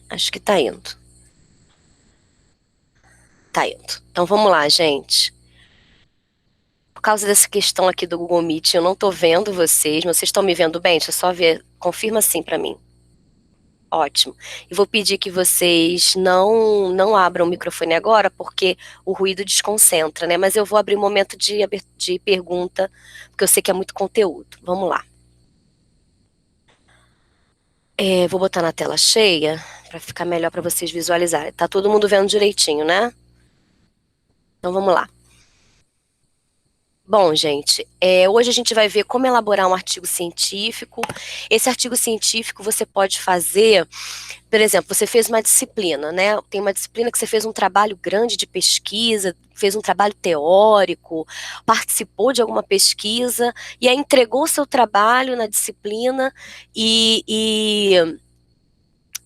Acho que tá indo. Tá indo. Então vamos lá, gente. Por causa dessa questão aqui do Google Meet, eu não tô vendo vocês, mas vocês estão me vendo bem? Deixa eu só ver. Confirma sim pra mim. Ótimo. E vou pedir que vocês não abram o microfone agora, porque o ruído desconcentra, né? Mas eu vou abrir um momento de pergunta, porque eu sei que é muito conteúdo. Vamos lá. Vou botar na tela cheia para ficar melhor para vocês visualizarem. Tá todo mundo vendo direitinho, né? Então vamos lá. Bom, gente, hoje a gente vai ver como elaborar um artigo científico. Esse artigo científico você pode fazer, por exemplo, você fez uma disciplina, né? Tem uma disciplina que você fez um trabalho grande de pesquisa, fez um trabalho teórico, participou de alguma pesquisa e aí entregou seu trabalho na disciplina e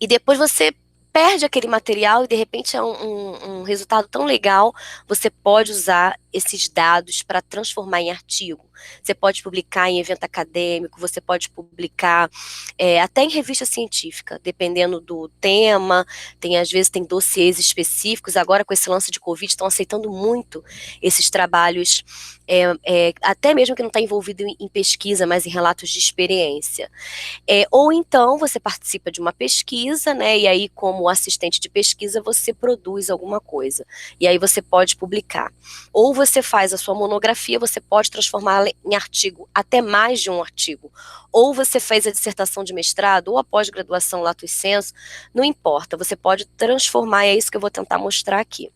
depois você perde aquele material e de repente é um resultado tão legal, você pode usar esses dados para transformar em artigo. Você pode publicar em evento acadêmico, você pode publicar até em revista científica, dependendo do tema, às vezes tem dossiês específicos, agora com esse lance de Covid estão aceitando muito esses trabalhos, até mesmo que não está envolvido em pesquisa, mas em relatos de experiência. Ou então você participa de uma pesquisa, né? E aí, como assistente de pesquisa, você produz alguma coisa. E aí você pode publicar. Ou você faz a sua monografia, você pode transformá-la em artigo, até mais de um artigo. Ou você fez a dissertação de mestrado, ou a pós-graduação lato sensu, não importa, você pode transformar, é isso que eu vou tentar mostrar aqui.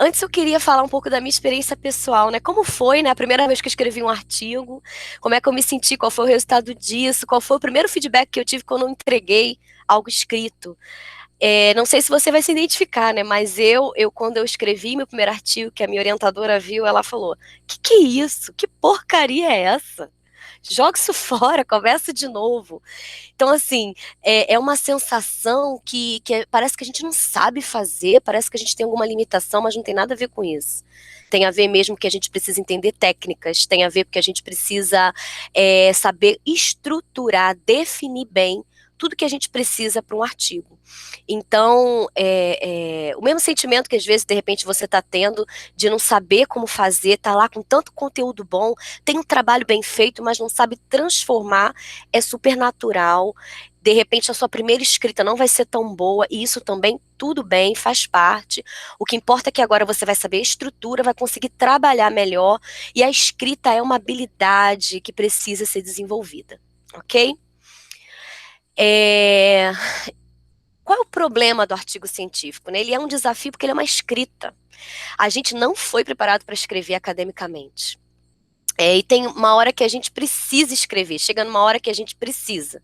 Antes eu queria falar um pouco da minha experiência pessoal, né? Como foi, né? A primeira vez que eu escrevi um artigo, como é que eu me senti, qual foi o resultado disso, qual foi o primeiro feedback que eu tive quando eu entreguei algo escrito. Não sei se você vai se identificar, né? Mas quando eu escrevi meu primeiro artigo, que a minha orientadora viu, ela falou: que é isso? Que porcaria é essa? Joga isso fora, começa de novo. Então, assim, é uma sensação que parece que a gente não sabe fazer, parece que a gente tem alguma limitação, mas não tem nada a ver com isso. Tem a ver mesmo que a gente precisa entender técnicas, tem a ver porque a gente precisa saber estruturar, definir bem tudo que a gente precisa para um artigo. Então, o mesmo sentimento que às vezes, de repente, você está tendo de não saber como fazer, tá lá com tanto conteúdo bom, tem um trabalho bem feito, mas não sabe transformar, é super natural. De repente, a sua primeira escrita não vai ser tão boa, e isso também, tudo bem, faz parte. O que importa é que agora você vai saber a estrutura, vai conseguir trabalhar melhor, e a escrita é uma habilidade que precisa ser desenvolvida, ok? Qual é o problema do artigo científico, né? Ele é um desafio porque ele é uma escrita. A gente não foi preparado para escrever academicamente. E tem uma hora que a gente precisa escrever, chega numa hora que a gente precisa.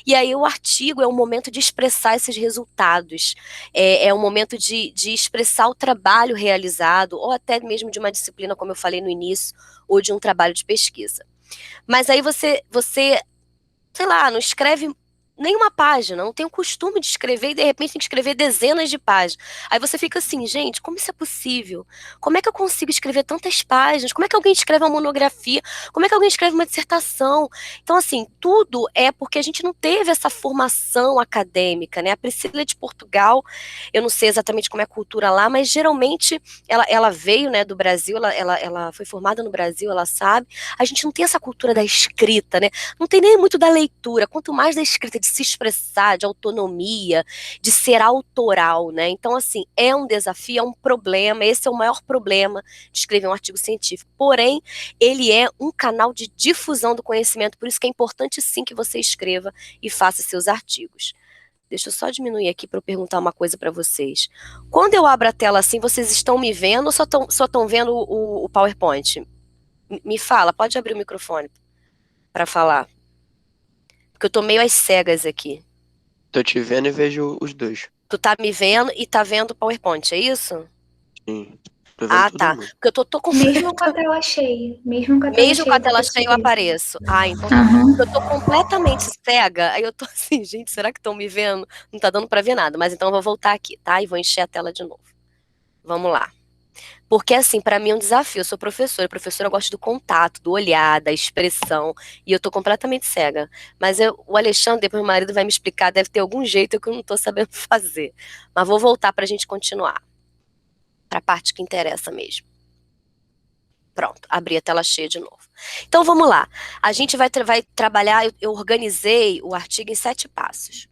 E aí o artigo é um momento de expressar esses resultados, é um momento de expressar o trabalho realizado, ou até mesmo de uma disciplina, como eu falei no início, ou de um trabalho de pesquisa. Mas aí você sei lá, não escreve nenhuma página, não tem o costume de escrever e de repente tem que escrever dezenas de páginas. Aí você fica assim, gente, como isso é possível? Como é que eu consigo escrever tantas páginas? Como é que alguém escreve uma monografia? Como é que alguém escreve uma dissertação? Então, assim, tudo é porque a gente não teve essa formação acadêmica, né? A Priscila é de Portugal, eu não sei exatamente como é a cultura lá, mas geralmente ela veio, né, do Brasil, ela foi formada no Brasil, ela sabe. A gente não tem essa cultura da escrita, né? Não tem nem muito da leitura, quanto mais da escrita, de se expressar, de autonomia, de ser autoral, né? Então, assim, é um desafio, é um problema, esse é o maior problema de escrever um artigo científico. Porém, ele é um canal de difusão do conhecimento, por isso que é importante sim que você escreva e faça seus artigos. Deixa eu só diminuir aqui para eu perguntar uma coisa para vocês. Quando eu abro a tela assim, vocês estão me vendo ou só estão vendo o PowerPoint? Me fala, pode abrir o microfone para falar. Porque eu tô meio às cegas aqui. Tô te vendo e vejo os dois. Tu tá me vendo e tá vendo o PowerPoint, é isso? Sim. Tô vendo Ah, todo tá. mundo. Porque eu tô Mesmo com a tela cheia. Mesmo com a tela mesmo com a cheia, dá tela pra cheia eu perceber. apareço. Ah, então tá. Porque eu tô Aham. completamente cega, aí eu tô assim, gente, será que estão me vendo? Não tá dando pra ver nada, mas então eu vou voltar aqui, tá? E vou encher a tela de novo. Vamos lá. Porque, assim, para mim é um desafio. Eu sou professora eu gosto do contato, do olhar, da expressão, e eu tô completamente cega. Mas o Alexandre, depois meu marido vai me explicar, deve ter algum jeito que eu não tô sabendo fazer. Mas vou voltar para a gente continuar, para a parte que interessa mesmo. Pronto, abri a tela cheia de novo. Então vamos lá. A gente vai trabalhar, eu organizei o artigo em 7 passos.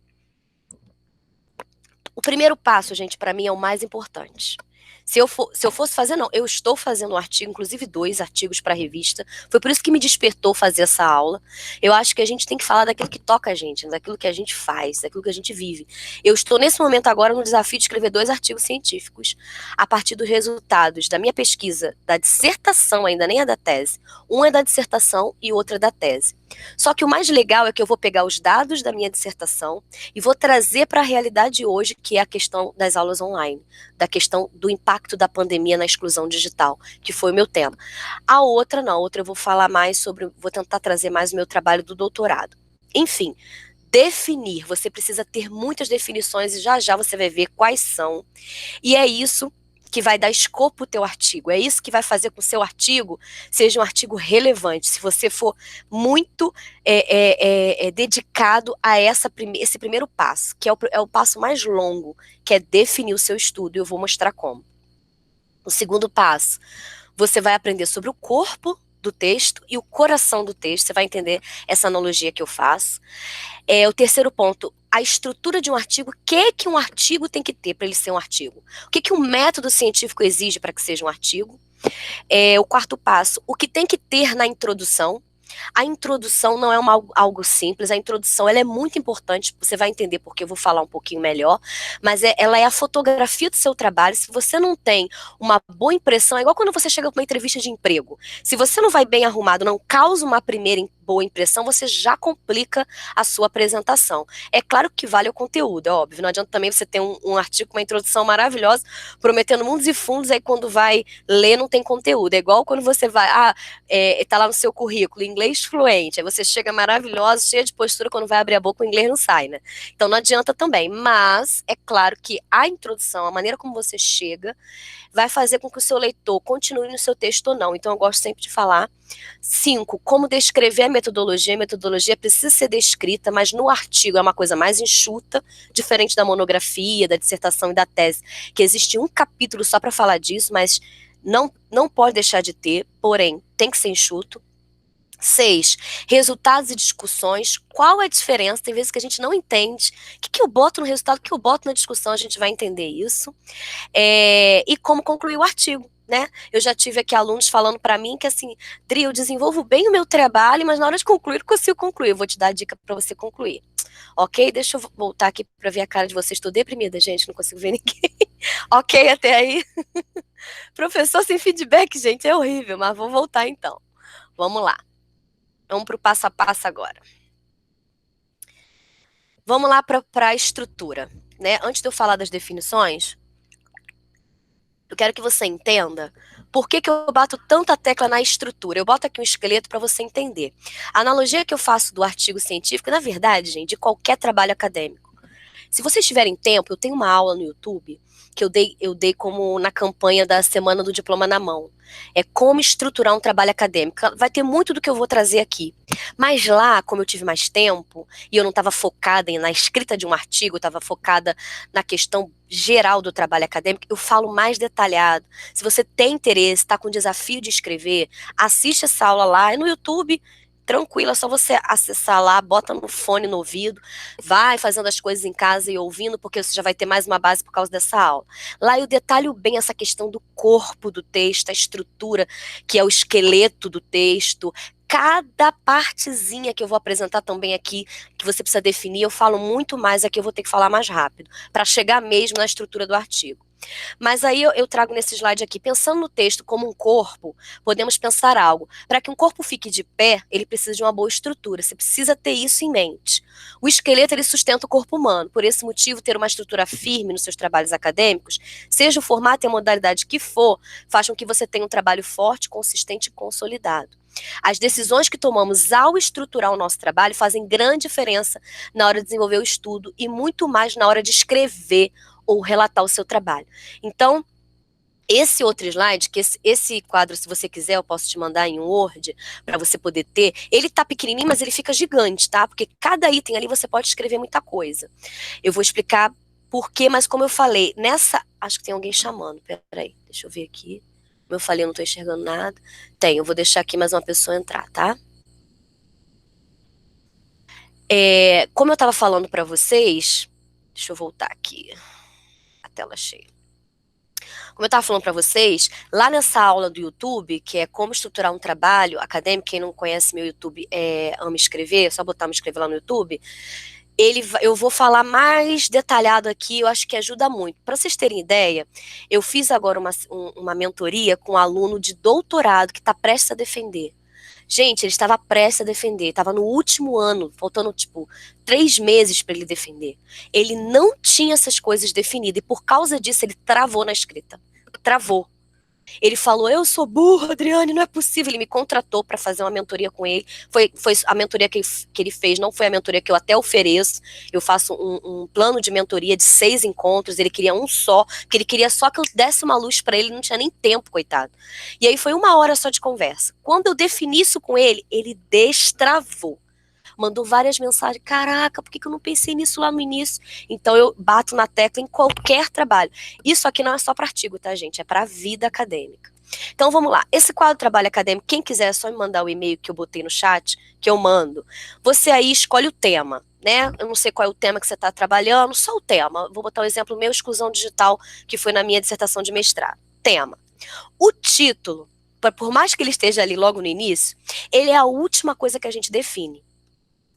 O primeiro passo, gente, para mim é o mais importante. Se eu fosse fazer, não, eu estou fazendo um artigo, inclusive 2 artigos para a revista. Foi por isso que me despertou fazer essa aula. Eu acho que a gente tem que falar daquilo que toca a gente, daquilo que a gente faz, daquilo que a gente vive. Eu estou nesse momento agora no desafio de escrever 2 artigos científicos a partir dos resultados da minha pesquisa, da dissertação ainda, nem é da tese. Um é da dissertação e o outro é da tese. Só que o mais legal é que eu vou pegar os dados da minha dissertação e vou trazer para a realidade hoje, que é a questão das aulas online, da questão do impacto da pandemia na exclusão digital, que foi o meu tema. A outra não, a outra eu vou falar mais sobre, vou tentar trazer mais o meu trabalho do doutorado. Enfim, definir, você precisa ter muitas definições e já já você vai ver quais são. E é isso que vai dar escopo ao teu artigo. É isso que vai fazer com que o seu artigo seja um artigo relevante. Se você for muito dedicado a esse primeiro passo, que é o passo mais longo, que é definir o seu estudo, e eu vou mostrar como. O segundo passo, você vai aprender sobre o corpo do texto e o coração do texto. Você vai entender essa analogia que eu faço. O terceiro ponto, a estrutura de um artigo. O que um artigo tem que ter para ele ser um artigo? O que um método científico exige para que seja um artigo? O quarto passo, o que tem que ter na introdução. A introdução não é algo simples, a introdução ela é muito importante, você vai entender porque eu vou falar um pouquinho melhor, mas ela é a fotografia do seu trabalho. Se você não tem uma boa impressão, é igual quando você chega para uma entrevista de emprego, se você não vai bem arrumado, não causa uma primeira boa impressão, você já complica a sua apresentação. É claro que vale o conteúdo, é óbvio, não adianta também você ter um artigo com uma introdução maravilhosa, prometendo mundos e fundos, aí quando vai ler não tem conteúdo, é igual quando você vai, tá lá no seu currículo, inglês fluente, aí você chega maravilhosa, cheia de postura, quando vai abrir a boca o inglês não sai, né? Então não adianta também, mas é claro que a introdução, a maneira como você chega, vai fazer com que o seu leitor continue no seu texto ou não. Então eu gosto sempre de falar. 5, como descrever a metodologia. A metodologia precisa ser descrita, mas no artigo é uma coisa mais enxuta, diferente da monografia, da dissertação e da tese, que existe um capítulo só para falar disso, mas não pode deixar de ter, porém tem que ser enxuto. 6, resultados e discussões. Qual é a diferença? Tem vezes que a gente não entende. O que eu boto no resultado, o que eu boto na discussão, a gente vai entender isso. E como concluir o artigo, né? Eu já tive aqui alunos falando para mim que assim, Dri, eu desenvolvo bem o meu trabalho, mas na hora de concluir, eu consigo concluir. Eu vou te dar a dica para você concluir. Ok? Deixa eu voltar aqui para ver a cara de vocês. Estou deprimida, gente, não consigo ver ninguém. Ok, até aí? Professor sem feedback, gente, é horrível, mas vou voltar então. Vamos lá. Vamos para o passo a passo agora. Vamos lá para a estrutura, né? Antes de eu falar das definições, eu quero que você entenda por que eu bato tanta tecla na estrutura. Eu boto aqui um esqueleto para você entender. A analogia que eu faço do artigo científico, na verdade, gente, de qualquer trabalho acadêmico. Se vocês tiverem tempo, eu tenho uma aula no YouTube que eu dei como na campanha da Semana do Diploma na Mão. É como estruturar um trabalho acadêmico. Vai ter muito do que eu vou trazer aqui. Mas lá, como eu tive mais tempo, e eu não estava focada na escrita de um artigo, eu estava focada na questão geral do trabalho acadêmico, eu falo mais detalhado. Se você tem interesse, está com o desafio de escrever, assiste essa aula lá, é no YouTube, tranquilo, é só você acessar lá, bota no fone no ouvido, vai fazendo as coisas em casa e ouvindo, porque você já vai ter mais uma base por causa dessa aula. Lá eu detalho bem essa questão do corpo do texto, a estrutura, que é o esqueleto do texto, cada partezinha que eu vou apresentar também aqui, que você precisa definir, eu falo muito mais, aqui eu vou ter que falar mais rápido, para chegar mesmo na estrutura do artigo. Mas aí eu trago nesse slide aqui, pensando no texto como um corpo, podemos pensar algo. Para que um corpo fique de pé, ele precisa de uma boa estrutura, você precisa ter isso em mente. O esqueleto, ele sustenta o corpo humano, por esse motivo, ter uma estrutura firme nos seus trabalhos acadêmicos, seja o formato e a modalidade que for, faz com que você tenha um trabalho forte, consistente e consolidado. As decisões que tomamos ao estruturar o nosso trabalho fazem grande diferença na hora de desenvolver o estudo e muito mais na hora de escrever ou relatar o seu trabalho. Então, Esse outro slide, que esse quadro, se você quiser, eu posso te mandar em um Word, para você poder ter. Ele tá pequenininho, mas ele fica gigante, tá? Porque cada item ali você pode escrever muita coisa. Eu vou explicar por quê, mas como eu falei, acho que tem alguém chamando, peraí, deixa eu ver aqui. Como eu falei, eu não tô enxergando nada. Eu vou deixar aqui mais uma pessoa entrar, tá? Como eu tava falando para vocês, deixa eu voltar aqui, a tela cheia. Como eu estava falando para vocês, lá nessa aula do YouTube, que é como estruturar um trabalho acadêmico, quem não conhece meu YouTube ama escrever, é só botar me escrever lá no YouTube, eu vou falar mais detalhado aqui, eu acho que ajuda muito. Para vocês terem ideia, eu fiz agora uma mentoria com um aluno de doutorado que está prestes a defender. Gente, ele estava prestes a defender, estava no último ano, faltando, 3 meses para ele defender. Ele não tinha essas coisas definidas e por causa disso ele travou na escrita. Travou. Ele falou, eu sou burro, Adriane, não é possível. Ele me contratou para fazer uma mentoria com ele. Foi a mentoria que ele fez, não foi a mentoria que eu até ofereço. Eu faço um plano de mentoria de 6 encontros. Ele queria um só, porque ele queria só que eu desse uma luz para ele, não tinha nem tempo, coitado. E aí foi 1 hora só de conversa. Quando eu defini isso com ele, ele destravou. Mandou várias mensagens, caraca, por que eu não pensei nisso lá no início? Então eu bato na tecla em qualquer trabalho. Isso aqui não é só para artigo, tá, gente? É para a vida acadêmica. Então vamos lá. Esse quadro trabalho acadêmico, quem quiser é só me mandar o e-mail que eu botei no chat, que eu mando. Você aí escolhe o tema, né? Eu não sei qual é o tema que você está trabalhando, só o tema. Vou botar o exemplo meu, exclusão digital, que foi na minha dissertação de mestrado. Tema. O título, por mais que ele esteja ali logo no início, ele é a última coisa que a gente define.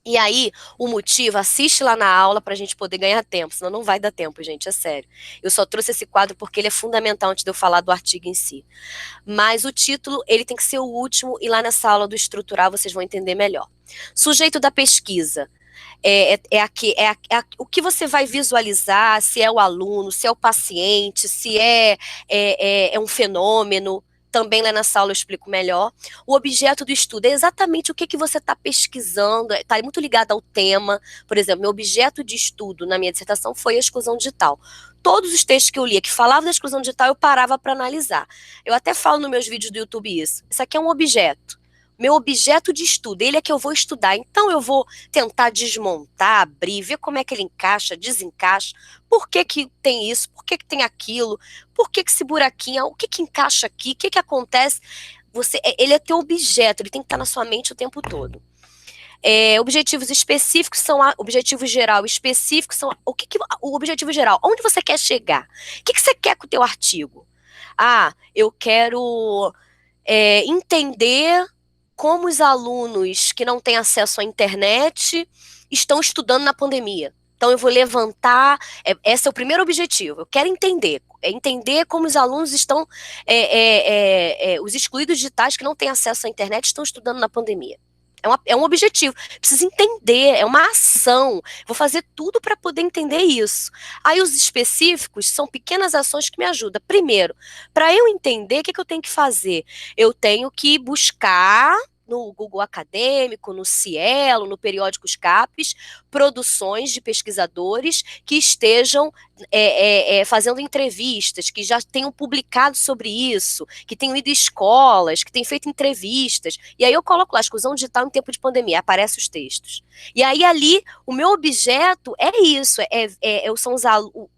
E aí, o motivo, assiste lá na aula para a gente poder ganhar tempo, senão não vai dar tempo, gente, é sério. Eu só trouxe esse quadro porque ele é fundamental antes de eu falar do artigo em si. Mas o título, ele tem que ser o último e lá nessa aula do estrutural vocês vão entender melhor. Sujeito da pesquisa. O que você vai visualizar, se é o aluno, se é o paciente, se é um fenômeno. Também lá nessa aula eu explico melhor. O objeto do estudo é exatamente o que você está pesquisando, está muito ligado ao tema. Por exemplo, meu objeto de estudo na minha dissertação foi a exclusão digital. Todos os textos que eu lia que falavam da exclusão digital, eu parava para analisar. Eu até falo nos meus vídeos do YouTube isso. Isso aqui é um objeto. Meu objeto de estudo, ele é que eu vou estudar. Então eu vou tentar desmontar, abrir, ver como é que ele encaixa, desencaixa. Por que tem isso? Por que tem aquilo? Por que esse buraquinho? O que encaixa aqui? O que acontece? Ele é teu objeto, ele tem que estar na sua mente o tempo todo. Objetivos específicos são objetivo geral, específicos são o objetivo geral. Onde você quer chegar? O que você quer com o teu artigo? Eu quero entender como os alunos que não têm acesso à internet estão estudando na pandemia. Então, eu vou levantar, esse é o primeiro objetivo, eu quero entender como os alunos estão, os excluídos digitais que não têm acesso à internet estão estudando na pandemia. É um objetivo, preciso entender, é uma ação, vou fazer tudo para poder entender isso. Aí os específicos são pequenas ações que me ajudam. Primeiro, para eu entender, o que eu tenho que fazer? Eu tenho que buscar no Google Acadêmico, no Cielo, no Periódicos CAPES, produções de pesquisadores que estejam fazendo entrevistas, que já tenham publicado sobre isso, que tenham ido a escolas, que tenham feito entrevistas. E aí eu coloco lá, exclusão digital em tempo de pandemia, aparecem os textos. E aí ali, o meu objeto é isso, são os alunos.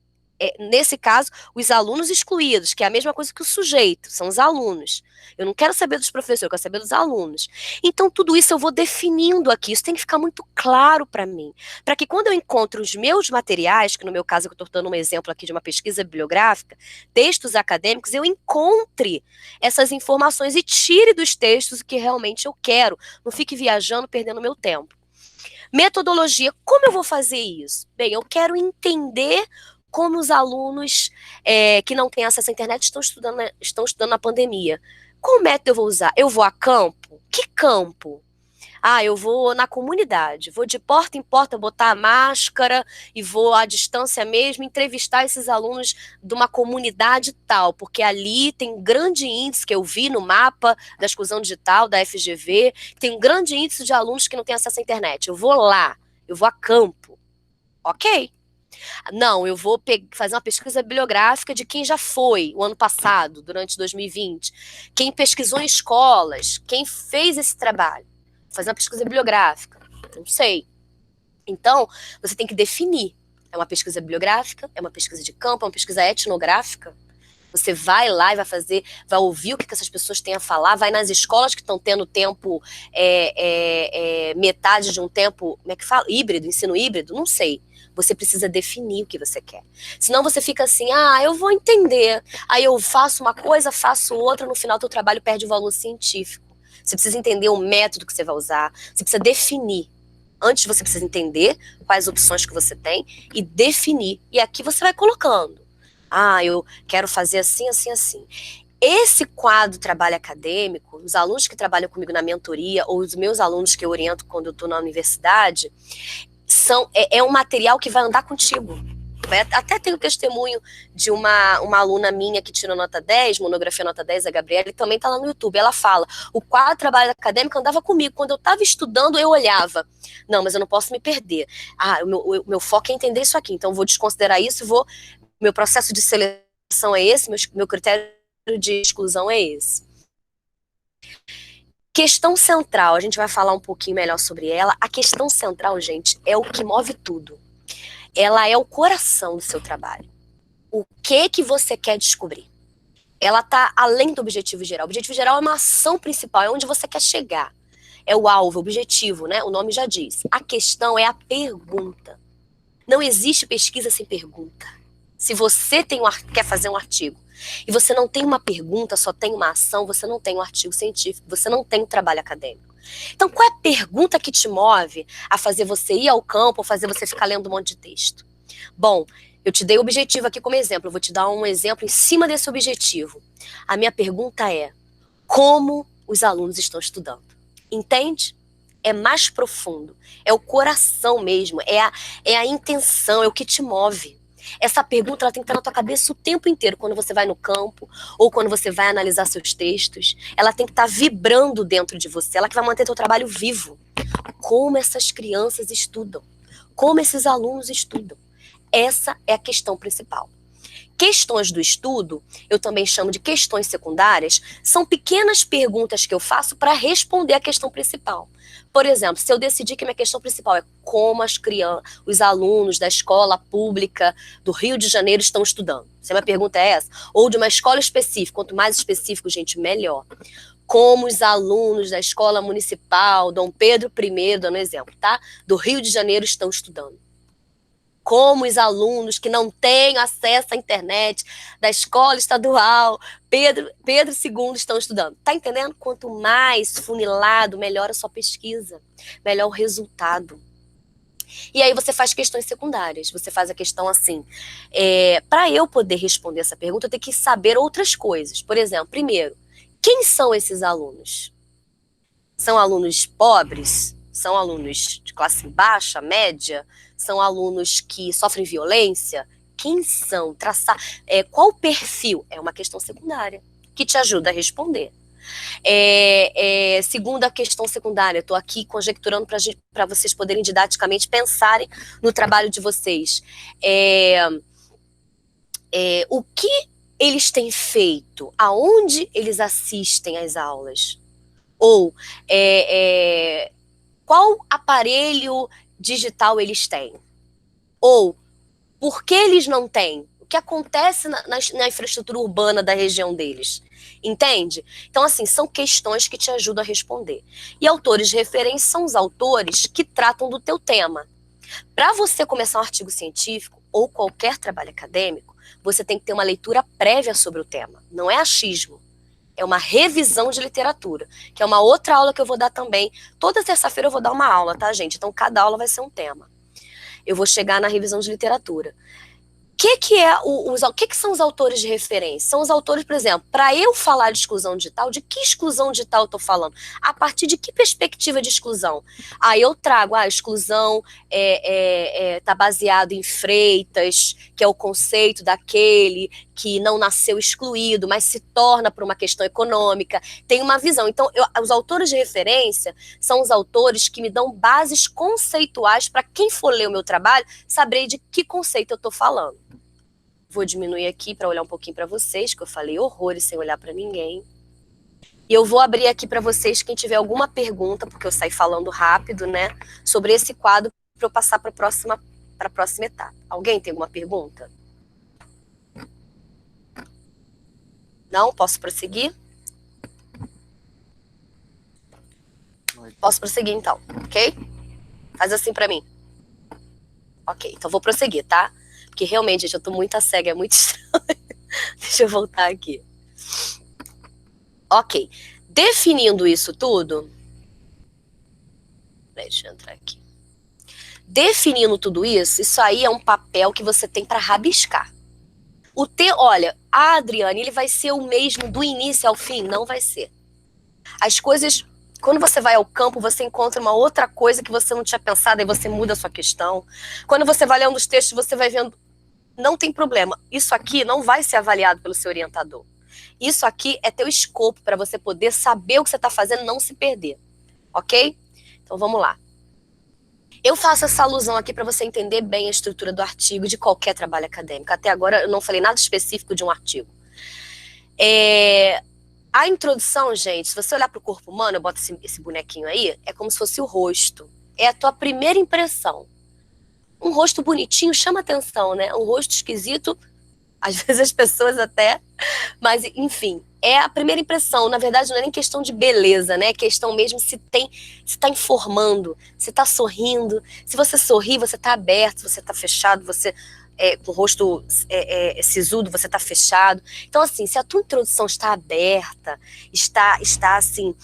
Nesse caso, os alunos excluídos, que é a mesma coisa que o sujeito, são os alunos. Eu não quero saber dos professores, eu quero saber dos alunos. Então, tudo isso eu vou definindo aqui, isso tem que ficar muito claro para mim, para que quando eu encontro os meus materiais, que no meu caso eu estou dando um exemplo aqui de uma pesquisa bibliográfica, textos acadêmicos, eu encontre essas informações e tire dos textos o que realmente eu quero, não fique viajando, perdendo meu tempo. Metodologia, como eu vou fazer isso? Bem, eu quero entender como os alunos que não têm acesso à internet estão estudando na pandemia. Qual método eu vou usar? Eu vou a campo? Que campo? Eu vou na comunidade, vou de porta em porta botar a máscara e vou à distância mesmo entrevistar esses alunos de uma comunidade tal, porque ali tem um grande índice que eu vi no mapa da exclusão digital, da FGV, tem um grande índice de alunos que não têm acesso à internet. Eu vou lá, eu vou a campo. Ok. Não, eu vou fazer uma pesquisa bibliográfica de quem já foi o ano passado, durante 2020, quem pesquisou em escolas, quem fez esse trabalho. Fazer uma pesquisa bibliográfica, não sei. Então, você tem que definir. É uma pesquisa bibliográfica, é uma pesquisa de campo, é uma pesquisa etnográfica. Você vai lá e vai ouvir o que essas pessoas têm a falar, vai nas escolas que estão tendo tempo, metade de um tempo, como é que fala? Híbrido, ensino híbrido, não sei. Você precisa definir o que você quer. Senão você fica assim, eu vou entender. Aí eu faço uma coisa, faço outra, no final teu trabalho perde o valor científico. Você precisa entender o método que você vai usar, você precisa definir. Antes você precisa entender quais opções que você tem e definir. E aqui você vai colocando. Eu quero fazer assim, assim, assim. Esse quadro trabalho acadêmico, os alunos que trabalham comigo na mentoria, ou os meus alunos que eu oriento quando eu estou na universidade, é um material que vai andar contigo. Até tenho testemunho de uma aluna minha que tirou nota 10, monografia nota 10, a Gabriela, e também está lá no YouTube. Ela fala, o quadro trabalho acadêmico andava comigo. Quando eu estava estudando, eu olhava. Não, mas eu não posso me perder. O meu foco é entender isso aqui, então eu vou desconsiderar isso, meu processo de seleção é esse, meu critério de exclusão é esse. Questão central, a gente vai falar um pouquinho melhor sobre ela. A questão central, gente, é o que move tudo. Ela é o coração do seu trabalho. O que você quer descobrir? Ela está além do objetivo geral. O objetivo geral é uma ação principal, é onde você quer chegar. É o alvo, o objetivo, né? O nome já diz. A questão é a pergunta. Não existe pesquisa sem pergunta. Se você quer fazer um artigo e você não tem uma pergunta, só tem uma ação, você não tem um artigo científico, você não tem um trabalho acadêmico. Então, qual é a pergunta que te move a fazer você ir ao campo ou fazer você ficar lendo um monte de texto? Bom, eu te dei o objetivo aqui como exemplo, eu vou te dar um exemplo em cima desse objetivo. A minha pergunta é, como os alunos estão estudando? Entende? É mais profundo, é o coração mesmo, é a intenção, é o que te move. Essa pergunta ela tem que estar na tua cabeça o tempo inteiro, quando você vai no campo, ou quando você vai analisar seus textos. Ela tem que estar vibrando dentro de você, ela que vai manter teu trabalho vivo. Como essas crianças estudam? Como esses alunos estudam? Essa é a questão principal. Questões do estudo, eu também chamo de questões secundárias, são pequenas perguntas que eu faço para responder a questão principal. Por exemplo, se eu decidir que minha questão principal é como os alunos da escola pública do Rio de Janeiro estão estudando, se a minha pergunta é essa, ou de uma escola específica, quanto mais específico, gente, melhor. Como os alunos da escola municipal, Dom Pedro I, dando exemplo, tá? Do Rio de Janeiro estão estudando. Como os alunos que não têm acesso à internet da escola estadual Pedro II estão estudando. Tá entendendo? Quanto mais funilado, melhor a sua pesquisa, melhor o resultado. E aí você faz questões secundárias. Você faz a questão assim, para eu poder responder essa pergunta, eu tenho que saber outras coisas. Por exemplo, primeiro, quem são esses alunos? São alunos pobres? São alunos de classe baixa, média? São alunos que sofrem violência? Quem são? Qual o perfil? É uma questão secundária que te ajuda a responder. Segunda questão secundária, estou aqui conjecturando para vocês poderem didaticamente pensarem no trabalho de vocês. O que eles têm feito? Aonde eles assistem às aulas? Ou qual aparelho digital eles têm? Ou por que eles não têm? O que acontece na infraestrutura urbana da região deles? Entende? Então, assim, são questões que te ajudam a responder. E autores de referência são os autores que tratam do teu tema. Para você começar um artigo científico ou qualquer trabalho acadêmico, você tem que ter uma leitura prévia sobre o tema. Não é achismo. É uma revisão de literatura, que é uma outra aula que eu vou dar também. Toda terça-feira eu vou dar uma aula, tá, gente? Então, cada aula vai ser um tema. Eu vou chegar na revisão de literatura. que são os autores de referência? São os autores, por exemplo, para eu falar de exclusão digital, de que exclusão digital eu estou falando? A partir de que perspectiva de exclusão? Aí eu trago, a exclusão está baseado em Freitas, que é o conceito daquele que não nasceu excluído, mas se torna por uma questão econômica, tem uma visão. Então, os autores de referência são os autores que me dão bases conceituais para quem for ler o meu trabalho, saber de que conceito eu estou falando. Vou diminuir aqui para olhar um pouquinho para vocês, que eu falei horrores sem olhar para ninguém. E eu vou abrir aqui para vocês, quem tiver alguma pergunta, porque eu saí falando rápido, né, sobre esse quadro, para eu passar para a próxima etapa. Alguém tem alguma pergunta? Não? Posso prosseguir? Posso prosseguir, então, ok? Faz assim pra mim. Ok, então vou prosseguir, tá? Porque realmente, gente, eu tô muito cega, é muito estranho. Deixa eu voltar aqui. Ok. Definindo isso tudo... Deixa eu entrar aqui. Definindo tudo isso, isso aí é um papel que você tem para rabiscar. Olha, a Adriane, ele vai ser o mesmo do início ao fim? Não vai ser. As coisas, quando você vai ao campo, você encontra uma outra coisa que você não tinha pensado, aí você muda a sua questão. Quando você vai lendo os textos, você vai vendo, não tem problema, isso aqui não vai ser avaliado pelo seu orientador. Isso aqui é teu escopo para você poder saber o que você está fazendo e não se perder. Ok? Então vamos lá. Eu faço essa alusão aqui para você entender bem a estrutura do artigo de qualquer trabalho acadêmico. Até agora eu não falei nada específico de um artigo. A introdução, gente, se você olhar para o corpo humano, eu boto esse bonequinho aí, é como se fosse o rosto. É a tua primeira impressão. Um rosto bonitinho chama atenção, né? Um rosto esquisito, às vezes as pessoas até... Mas, enfim, é a primeira impressão. Na verdade, não é nem questão de beleza, né? É questão mesmo se está informando, se está sorrindo. Se você sorri, você está aberto, se você está fechado, você com o rosto sisudo, você está fechado. Então, assim, se a tua introdução está aberta, está assim,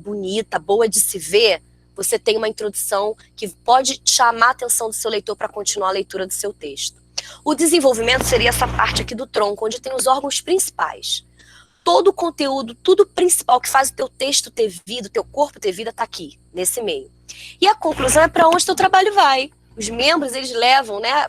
bonita, boa de se ver, você tem uma introdução que pode chamar a atenção do seu leitor para continuar a leitura do seu texto. O desenvolvimento seria essa parte aqui do tronco, onde tem os órgãos principais. Todo o conteúdo, tudo principal que faz o teu texto ter vida, o teu corpo ter vida, está aqui, nesse meio. E a conclusão é para onde o teu trabalho vai. Os membros, eles levam, né?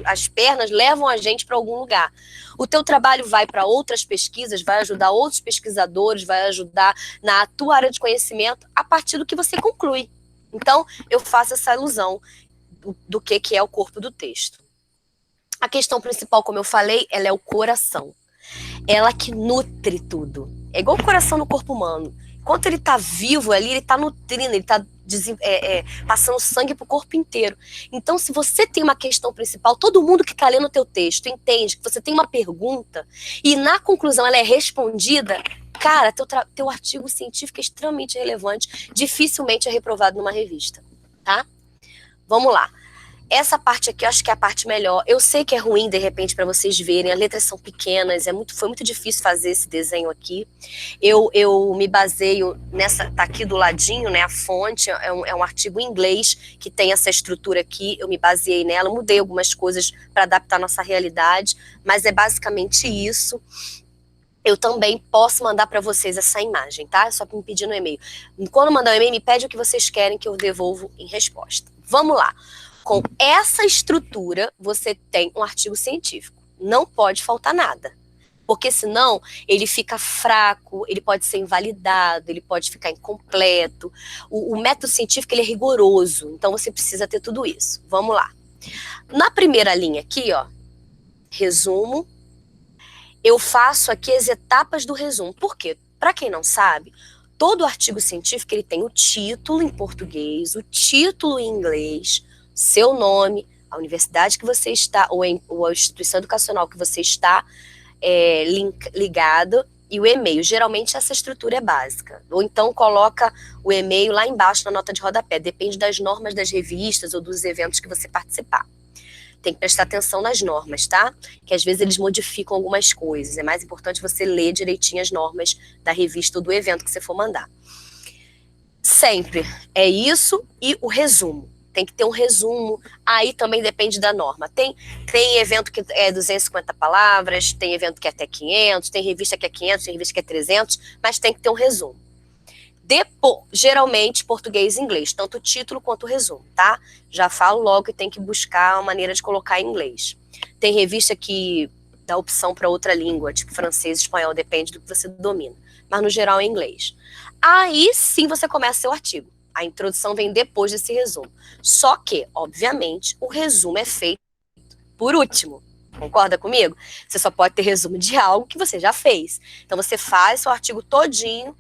As pernas levam a gente para algum lugar. O teu trabalho vai para outras pesquisas, vai ajudar outros pesquisadores, vai ajudar na tua área de conhecimento a partir do que você conclui. Então, eu faço essa ilusão do que é o corpo do texto. A questão principal, como eu falei, ela é o coração. Ela que nutre tudo. É igual o coração no corpo humano. Enquanto ele está vivo ali, ele está nutrindo, ele está passando sangue para o corpo inteiro. Então, se você tem uma questão principal, todo mundo que está lendo o teu texto entende que você tem uma pergunta e na conclusão ela é respondida, cara, teu artigo científico é extremamente relevante, dificilmente é reprovado numa revista, tá? Vamos lá. Essa parte aqui eu acho que é a parte melhor. Eu sei que é ruim, de repente, para vocês verem. As letras são pequenas, foi muito difícil fazer esse desenho aqui. Eu me baseio nessa, tá aqui do ladinho, né, a fonte, é um artigo em inglês que tem essa estrutura aqui. Eu me baseei nela, mudei algumas coisas para adaptar a nossa realidade, mas é basicamente isso. Eu também posso mandar para vocês essa imagem, tá? É só me pedir no e-mail. Quando mandar um e-mail, me pede o que vocês querem que eu devolvo em resposta. Vamos lá. Com essa estrutura, você tem um artigo científico. Não pode faltar nada. Porque senão ele fica fraco, ele pode ser invalidado, ele pode ficar incompleto. O método científico ele é rigoroso, então você precisa ter tudo isso. Vamos lá. Na primeira linha aqui, ó, resumo, eu faço aqui as etapas do resumo. Por quê? Para quem não sabe, todo artigo científico ele tem o título em português, o título em inglês, seu nome, a universidade que você está, ou a instituição educacional que você está ligado, e o e-mail. Geralmente essa estrutura é básica. Ou então coloca o e-mail lá embaixo na nota de rodapé. Depende das normas das revistas ou dos eventos que você participar. Tem que prestar atenção nas normas, tá? Que às vezes eles modificam algumas coisas. É mais importante você ler direitinho as normas da revista ou do evento que você for mandar. Sempre é isso e o resumo. tem que ter um resumo, aí também depende da norma. Tem evento que é 250 palavras, tem evento que é até 500, tem revista que é 500, tem revista que é 300, mas tem que ter um resumo. Depois, geralmente, português e inglês, tanto o título quanto o resumo, tá? Já falo logo que tem que buscar uma maneira de colocar em inglês. Tem revista que dá opção para outra língua, tipo francês, espanhol, depende do que você domina. Mas, no geral, é inglês. Aí, sim, você começa seu artigo. A introdução vem depois desse resumo. Só que, obviamente, o resumo é feito por último. Concorda comigo? Você só pode ter resumo de algo que você já fez. Então, você faz seu artigo todinho,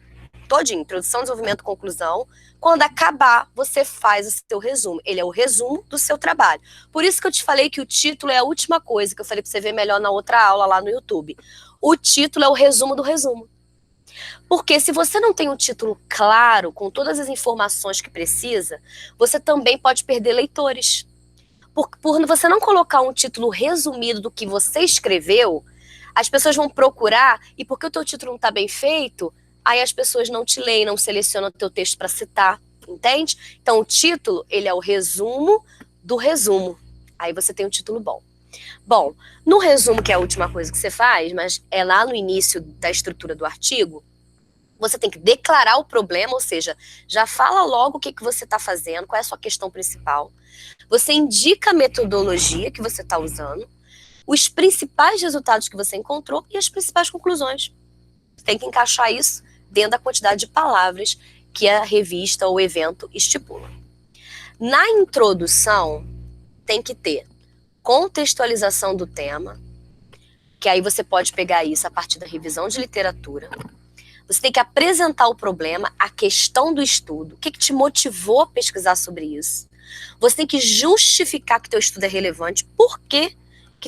introdução, desenvolvimento, conclusão. Quando acabar, você faz o seu resumo. Ele é o resumo do seu trabalho. Por isso que eu te falei que o título é a última coisa, que eu falei para você ver melhor na outra aula lá no YouTube. O título é o resumo do resumo. Porque se você não tem um título claro, com todas as informações que precisa, você também pode perder leitores. Por você não colocar um título resumido do que você escreveu, as pessoas vão procurar, e porque o teu título não está bem feito, aí as pessoas não te leem, não selecionam o teu texto para citar, entende? Então o título, ele é o resumo do resumo. Aí você tem um título bom. Bom, no resumo, que é a última coisa que você faz, mas é lá no início da estrutura do artigo, você tem que declarar o problema, ou seja, já fala logo o que você está fazendo, qual é a sua questão principal. Você indica a metodologia que você está usando, os principais resultados que você encontrou e as principais conclusões. Você tem que encaixar isso dentro da quantidade de palavras que a revista ou evento estipula. Na introdução, tem que ter contextualização do tema, que aí você pode pegar isso a partir da revisão de literatura. Você tem que apresentar o problema, a questão do estudo, o que te motivou a pesquisar sobre isso. Você tem que justificar que teu estudo é relevante. Por que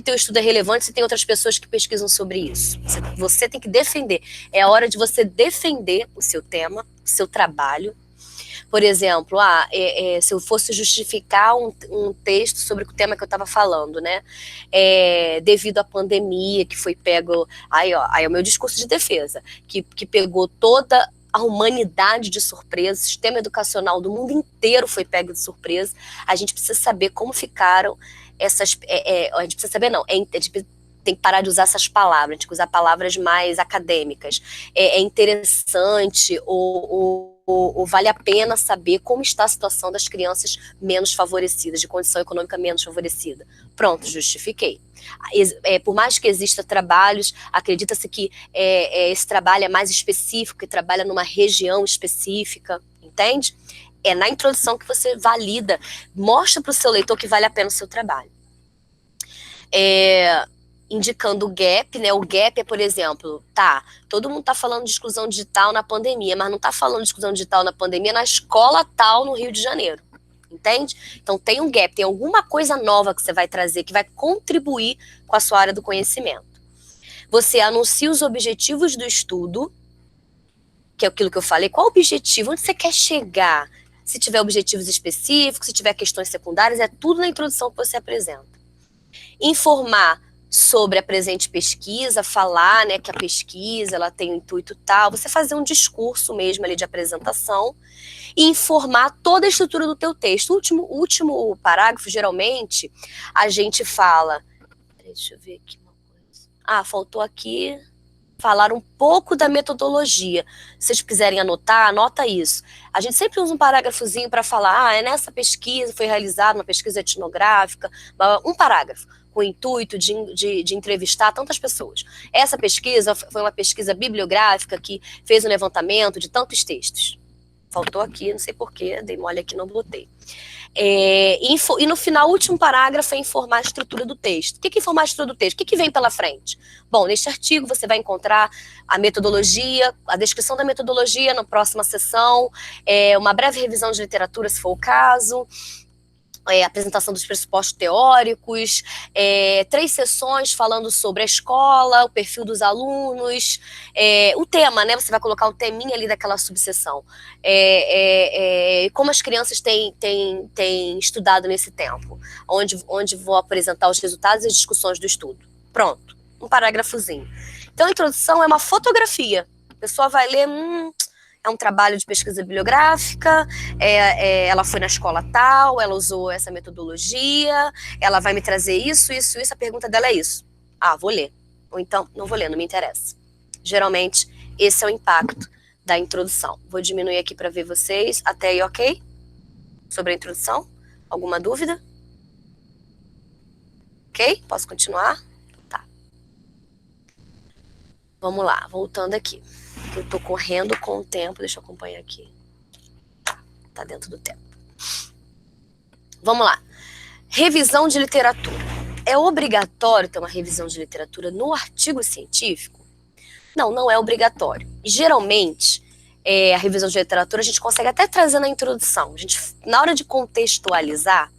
teu estudo é relevante se tem outras pessoas que pesquisam sobre isso? Você tem que defender. É a hora de você defender o seu tema, o seu trabalho. Por exemplo, se eu fosse justificar um texto sobre o tema que eu estava falando, né? Devido à pandemia que foi pego... Aí é o meu discurso de defesa, que pegou toda a humanidade de surpresa, o sistema educacional do mundo inteiro foi pego de surpresa. A gente precisa saber como ficaram essas... a gente precisa saber, não, a gente tem que parar de usar essas palavras, a gente tem que usar palavras mais acadêmicas. É interessante ou vale a pena saber como está a situação das crianças menos favorecidas, de condição econômica menos favorecida. Pronto, justifiquei. Por mais que exista trabalhos, acredita-se que esse trabalho é mais específico, que trabalha numa região específica, entende? É na introdução que você valida, mostra para o seu leitor que vale a pena o seu trabalho. Indicando o gap, né? O gap é, por exemplo, todo mundo tá falando de exclusão digital na pandemia, mas não tá falando de exclusão digital na pandemia na escola tal no Rio de Janeiro, entende? Então tem um gap, tem alguma coisa nova que você vai trazer, que vai contribuir com a sua área do conhecimento. Você anuncia os objetivos do estudo, que é aquilo que eu falei, qual o objetivo, onde você quer chegar? Se tiver objetivos específicos, se tiver questões secundárias, é tudo na introdução que você apresenta. Informar sobre a presente pesquisa, falar, né, que a pesquisa ela tem um intuito tal, você fazer um discurso mesmo ali de apresentação e informar toda a estrutura do teu texto. O último parágrafo, geralmente, a gente fala... Deixa eu ver aqui uma coisa. Faltou aqui falar um pouco da metodologia. Se vocês quiserem anotar, anota isso. A gente sempre usa um parágrafozinho para falar, nessa pesquisa foi realizada uma pesquisa etnográfica, um parágrafo, com o intuito de entrevistar tantas pessoas. Essa pesquisa foi uma pesquisa bibliográfica que fez um levantamento de tantos textos. Faltou aqui, não sei porquê, dei mole aqui, não botei. E no final, o último parágrafo é informar a estrutura do texto. O que é informar a estrutura do texto? O que vem pela frente? Bom, neste artigo você vai encontrar a metodologia, a descrição da metodologia na próxima sessão, uma breve revisão de literatura, se for o caso, apresentação dos pressupostos teóricos, 3 sessões falando sobre a escola, o perfil dos alunos, o tema, né? Você vai colocar um teminha ali daquela subseção. Como as crianças têm estudado nesse tempo, onde vou apresentar os resultados e as discussões do estudo. Pronto, um parágrafozinho. Então, a introdução é uma fotografia. A pessoa vai ler, é um trabalho de pesquisa bibliográfica, ela foi na escola tal, ela usou essa metodologia, ela vai me trazer isso, a pergunta dela é isso. Ah, vou ler. Ou então, não vou ler, não me interessa. Geralmente, esse é o impacto da introdução. Vou diminuir aqui para ver vocês. Até aí, ok? Sobre a introdução? Alguma dúvida? Ok? Posso continuar? Tá. Vamos lá, voltando aqui. Eu tô correndo com o tempo, deixa eu acompanhar aqui. Tá dentro do tempo. Vamos lá. Revisão de literatura. É obrigatório ter uma revisão de literatura no artigo científico? Não, não é obrigatório. Geralmente, a revisão de literatura a gente consegue até trazer na introdução. A gente, na hora de contextualizar,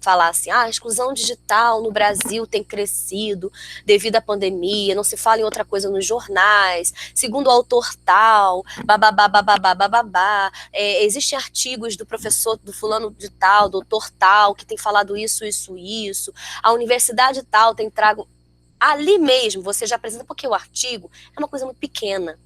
falar assim, a exclusão digital no Brasil tem crescido devido à pandemia, não se fala em outra coisa nos jornais, segundo o autor tal, bababá, bababá, bababá, existem artigos do professor, do fulano de tal, doutor tal, que tem falado isso, a universidade tal tem trago... Ali mesmo, você já apresenta, porque o artigo é uma coisa muito pequena,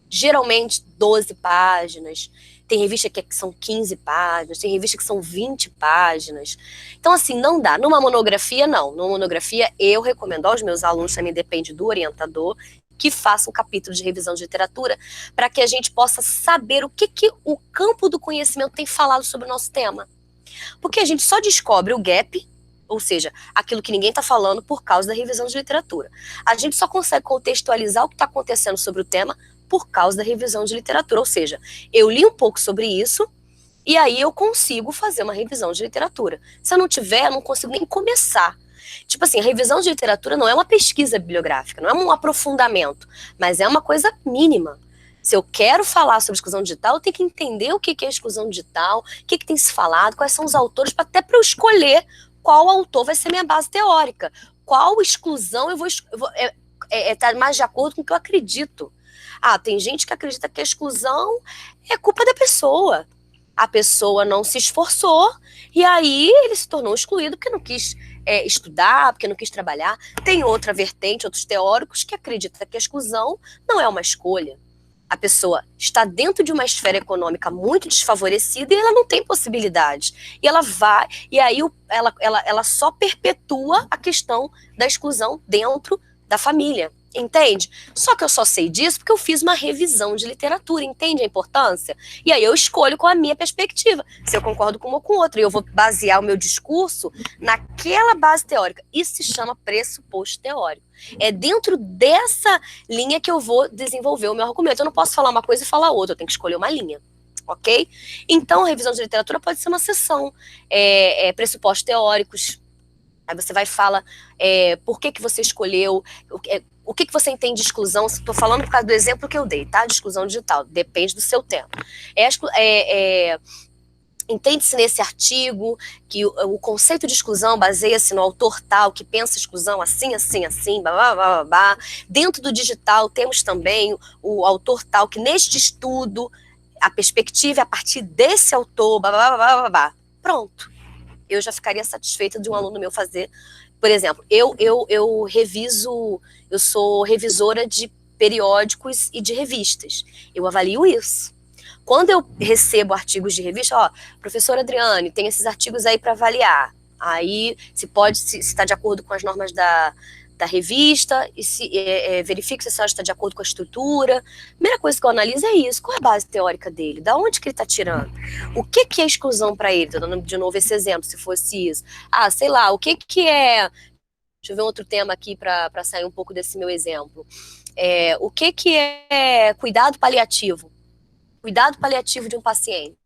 geralmente 12 páginas, tem revista que são 15 páginas, tem revista que são 20 páginas. Então, assim, não dá. Numa monografia, não. Numa monografia, eu recomendo aos meus alunos, também depende do orientador, que faça um capítulo de revisão de literatura, para que a gente possa saber o que o campo do conhecimento tem falado sobre o nosso tema. Porque a gente só descobre o gap, ou seja, aquilo que ninguém está falando por causa da revisão de literatura. A gente só consegue contextualizar o que está acontecendo sobre o tema por causa da revisão de literatura, ou seja, eu li um pouco sobre isso e aí eu consigo fazer uma revisão de literatura. Se eu não tiver, eu não consigo nem começar. Tipo assim, a revisão de literatura não é uma pesquisa bibliográfica, não é um aprofundamento, mas é uma coisa mínima. Se eu quero falar sobre exclusão digital, eu tenho que entender o que é exclusão digital, o que tem se falado, quais são os autores, até para eu escolher qual autor vai ser minha base teórica, qual exclusão eu vou estar mais de acordo com o que eu acredito. Ah, tem gente que acredita que a exclusão é culpa da pessoa. A pessoa não se esforçou e aí ele se tornou excluído porque não quis estudar, porque não quis trabalhar. Tem outra vertente, outros teóricos que acreditam que a exclusão não é uma escolha. A pessoa está dentro de uma esfera econômica muito desfavorecida e ela não tem possibilidades. E ela vai, e aí ela só perpetua a questão da exclusão dentro da família. Entende? Só que eu só sei disso porque eu fiz uma revisão de literatura, entende a importância? E aí eu escolho qual a minha perspectiva, se eu concordo com uma ou com outra, e eu vou basear o meu discurso naquela base teórica. Isso se chama pressuposto teórico. É dentro dessa linha que eu vou desenvolver o meu argumento. Eu não posso falar uma coisa e falar outra, eu tenho que escolher uma linha. Ok? Então, a revisão de literatura pode ser uma sessão, pressupostos teóricos. Aí você vai falar por que você escolheu, o que você entende de exclusão. Estou falando por causa do exemplo que eu dei, tá? De exclusão digital, depende do seu tempo. Entende-se nesse artigo que o conceito de exclusão baseia-se no autor tal, que pensa exclusão assim, assim, assim, blá, blá, blá, blá. Dentro do digital temos também o autor tal, que neste estudo, a perspectiva é a partir desse autor, blá, blá, blá, blá, blá. Pronto. Eu já ficaria satisfeita de um aluno meu fazer. Por exemplo, eu reviso, eu sou revisora de periódicos e de revistas. Eu avalio isso. Quando eu recebo artigos de revista, professora Adriane, tem esses artigos aí para avaliar. Aí se está de acordo com as normas da revista, e se verifique se a senhora está de acordo com a estrutura. A primeira coisa que eu analiso é isso. Qual é a base teórica dele? Da onde que ele está tirando? O que é exclusão para ele? Estou dando de novo esse exemplo, se fosse isso. Sei lá, o que é... Deixa eu ver um outro tema aqui para sair um pouco desse meu exemplo. O que é cuidado paliativo? Cuidado paliativo de um paciente.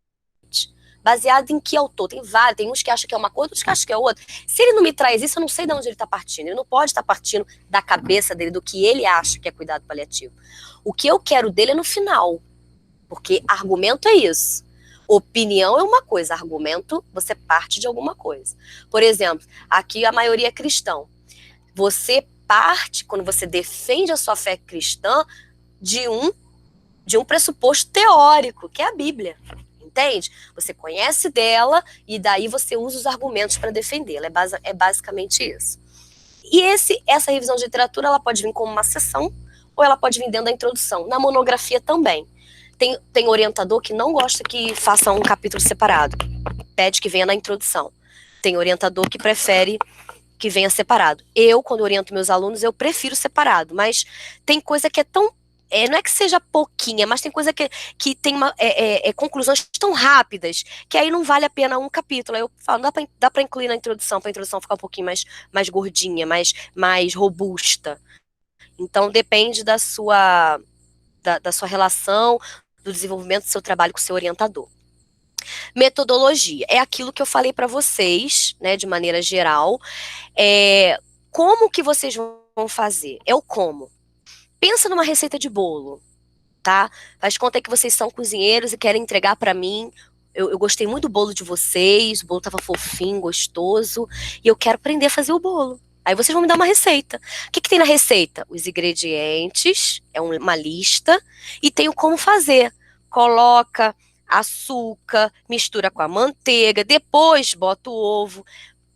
Baseado em que autor? Tem vários, tem uns que acham que é uma coisa, outros que acham que é outra. Se ele não me traz isso, eu não sei de onde ele está partindo. Ele não pode estar partindo da cabeça dele, do que ele acha que é cuidado paliativo. O que eu quero dele é no final. Porque argumento é isso. Opinião é uma coisa, argumento, você parte de alguma coisa. Por exemplo, aqui a maioria é cristão. Você parte, quando você defende a sua fé cristã, de um pressuposto teórico, que é a Bíblia. Entende? Você conhece dela e daí você usa os argumentos para defendê-la. É basicamente isso. E essa revisão de literatura, ela pode vir como uma sessão ou ela pode vir dentro da introdução. Na monografia também. tem orientador que não gosta que faça um capítulo separado, pede que venha na introdução. Tem orientador que prefere que venha separado. Eu, quando oriento meus alunos, eu prefiro separado, mas tem coisa que é tão... não é que seja pouquinha, mas tem coisa que tem conclusões tão rápidas, que aí não vale a pena um capítulo. Aí eu falo, dá pra incluir na introdução, pra introdução ficar um pouquinho mais gordinha, mais robusta. Então, depende da sua relação, do desenvolvimento do seu trabalho com o seu orientador. Metodologia é aquilo que eu falei para vocês, né, de maneira geral. Como que vocês vão fazer? É o como. Pensa numa receita de bolo, tá? Faz conta que vocês são cozinheiros e querem entregar para mim. Eu gostei muito do bolo de vocês, o bolo tava fofinho, gostoso, e eu quero aprender a fazer o bolo. Aí vocês vão me dar uma receita. O que tem na receita? Os ingredientes, é uma lista, e tem o como fazer. Coloca açúcar, mistura com a manteiga, depois bota o ovo.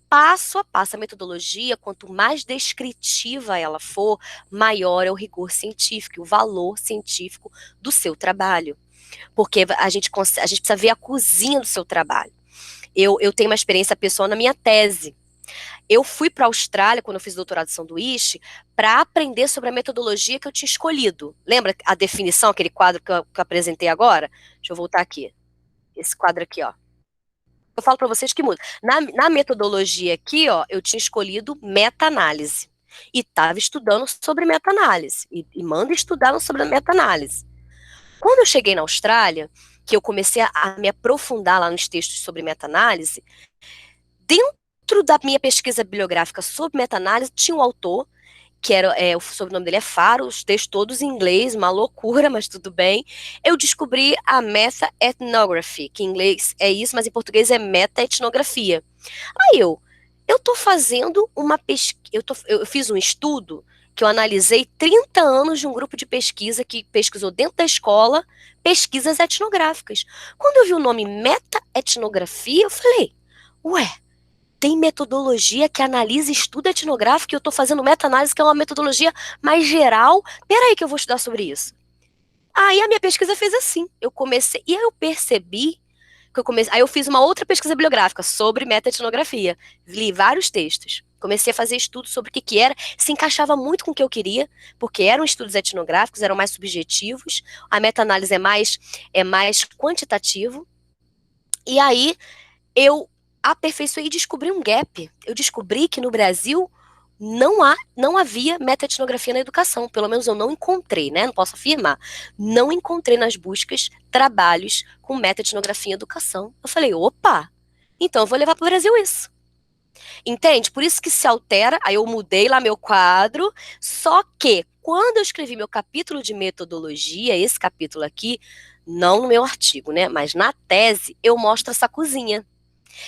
Passo a passo, a metodologia, quanto mais descritiva ela for, maior é o rigor científico, o valor científico do seu trabalho. Porque a gente precisa ver a cozinha do seu trabalho. Eu tenho uma experiência pessoal na minha tese. Eu fui para a Austrália, quando eu fiz o doutorado de sanduíche, para aprender sobre a metodologia que eu tinha escolhido. Lembra a definição, aquele quadro que eu apresentei agora? Deixa eu voltar aqui. Esse quadro aqui, ó. Eu falo para vocês que muda. Na metodologia aqui, ó, eu tinha escolhido meta-análise. E estava estudando sobre meta-análise. E manda estudar sobre a meta-análise. Quando eu cheguei na Austrália, que eu comecei a me aprofundar lá nos textos sobre meta-análise, dentro da minha pesquisa bibliográfica sobre meta-análise, tinha um autor, que era, o sobrenome dele é Faro, os textos todos em inglês, uma loucura, mas tudo bem. Eu descobri a meta-ethnography, que em inglês é isso, mas em português é meta-etnografia. Aí eu tô fazendo uma pesquisa, eu fiz um estudo que eu analisei 30 anos de um grupo de pesquisa que pesquisou dentro da escola pesquisas etnográficas. Quando eu vi o nome meta-etnografia, eu falei, ué, tem metodologia que analisa e estuda etnográfico e eu estou fazendo meta-análise, que é uma metodologia mais geral. Peraí que eu vou estudar sobre isso. Aí a minha pesquisa fez assim. Eu comecei, e aí eu percebi que aí eu fiz uma outra pesquisa bibliográfica sobre meta-etnografia. Li vários textos. Comecei a fazer estudos sobre o que era, se encaixava muito com o que eu queria, porque eram estudos etnográficos, eram mais subjetivos, a meta-análise é mais quantitativo. E aí eu aperfeiçoei e descobri um gap. Eu descobri que no Brasil não havia meta-etnografia na educação. Pelo menos eu não encontrei, né? Não posso afirmar. Não encontrei nas buscas trabalhos com meta-etnografia em educação. Eu falei, opa, então eu vou levar para o Brasil isso. Entende? Por isso que se altera, aí eu mudei lá meu quadro, só que quando eu escrevi meu capítulo de metodologia, esse capítulo aqui, não no meu artigo, né? Mas na tese, eu mostro essa cozinha.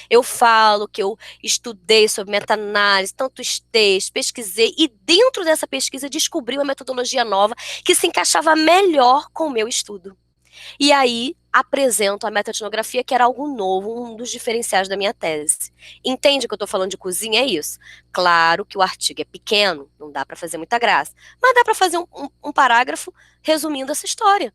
Eu falo que eu estudei sobre meta-análise, tantos textos, pesquisei, e dentro dessa pesquisa descobri uma metodologia nova que se encaixava melhor com o meu estudo. E aí apresento a meta-etnografia, que era algo novo, um dos diferenciais da minha tese. Entende que eu estou falando de cozinha? É isso. Claro que o artigo é pequeno, não dá para fazer muita graça, mas dá para fazer um parágrafo resumindo essa história.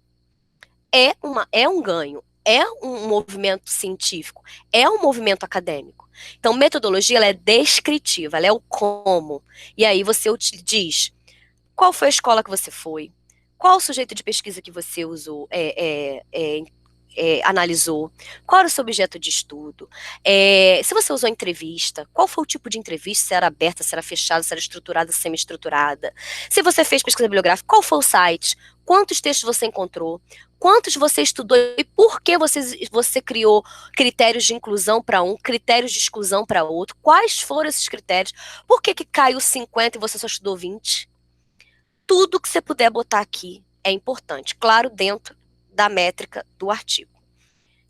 É um ganho, é um movimento científico, é um movimento acadêmico. Então, metodologia, ela é descritiva, ela é o como. E aí você diz qual foi a escola que você foi, qual o sujeito de pesquisa que você usou, analisou, qual era o seu objeto de estudo, se você usou entrevista, qual foi o tipo de entrevista, se era aberta, se era fechada, se era estruturada, semi-estruturada, se você fez pesquisa bibliográfica, qual foi o site, quantos textos você encontrou, quantos você estudou e por que você criou critérios de inclusão para um, critérios de exclusão para outro, quais foram esses critérios, por que caiu 50 e você só estudou 20? Tudo que você puder botar aqui é importante, claro, dentro da métrica do artigo.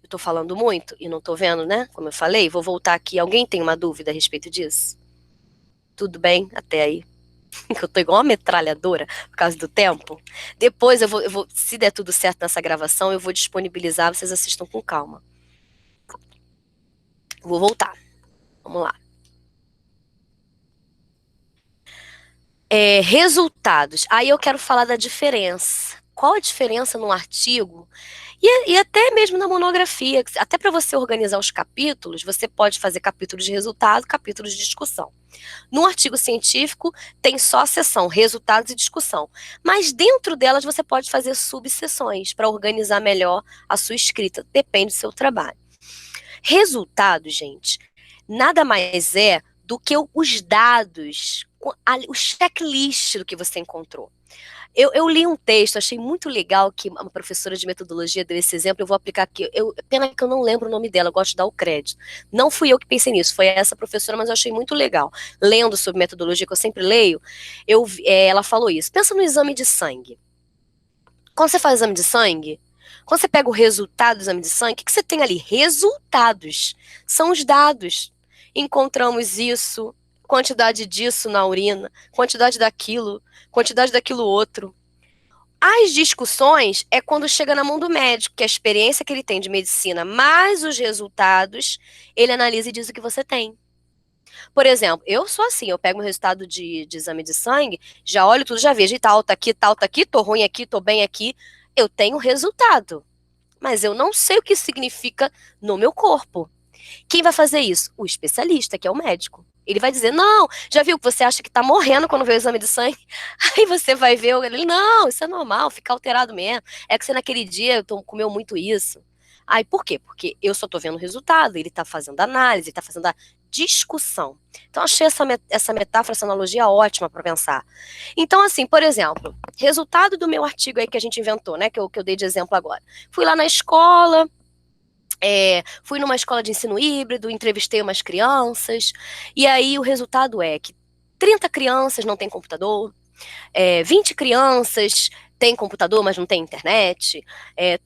Eu estou falando muito e não estou vendo, né? Como eu falei, vou voltar aqui. Alguém tem uma dúvida a respeito disso? Tudo bem até aí? Eu estou igual uma metralhadora por causa do tempo. Depois eu vou, se der tudo certo nessa gravação, eu vou disponibilizar, vocês assistam com calma. Vou voltar. Vamos lá. Resultados. Aí eu quero falar da diferença. qual a diferença num artigo e até mesmo na monografia, até para você organizar os capítulos, você pode fazer capítulos de resultado, capítulos de discussão. No artigo científico, tem só a seção resultados e discussão, mas dentro delas você pode fazer subseções para organizar melhor a sua escrita, depende do seu trabalho. Resultado, gente, nada mais é do que os dados, o checklist do que você encontrou. Eu li um texto, achei muito legal que uma professora de metodologia deu esse exemplo, eu vou aplicar aqui. Pena que eu não lembro o nome dela, eu gosto de dar o crédito. Não fui eu que pensei nisso, foi essa professora, mas eu achei muito legal. Lendo sobre metodologia, que eu sempre leio, ela falou isso. Pensa no exame de sangue. Quando você faz exame de sangue, quando você pega o resultado do exame de sangue, o que você tem ali? Resultados. São os dados. Encontramos isso, quantidade disso na urina, quantidade daquilo outro. As discussões é quando chega na mão do médico, que a experiência que ele tem de medicina, mais os resultados, ele analisa e diz o que você tem. Por exemplo, eu sou assim, eu pego o resultado de exame de sangue, já olho tudo, já vejo, e tal, tá aqui, tô ruim aqui, tô bem aqui, eu tenho resultado. Mas eu não sei o que isso significa no meu corpo. Quem vai fazer isso? O especialista, que é o médico. Ele vai dizer, não, já viu que você acha que tá morrendo quando vê o exame de sangue? Aí você vai ver, ele, não, isso é normal, fica alterado mesmo. É que você naquele dia comeu muito isso. Aí por quê? Porque eu só tô vendo o resultado, ele tá fazendo análise, ele tá fazendo a discussão. Então achei essa metáfora, essa analogia ótima para pensar. Então assim, por exemplo, resultado do meu artigo aí que a gente inventou, né, que eu dei de exemplo agora. Fui lá na escola, fui numa escola de ensino híbrido, entrevistei umas crianças, e aí o resultado é que 30 crianças não têm computador, 20 crianças têm computador, mas não têm internet,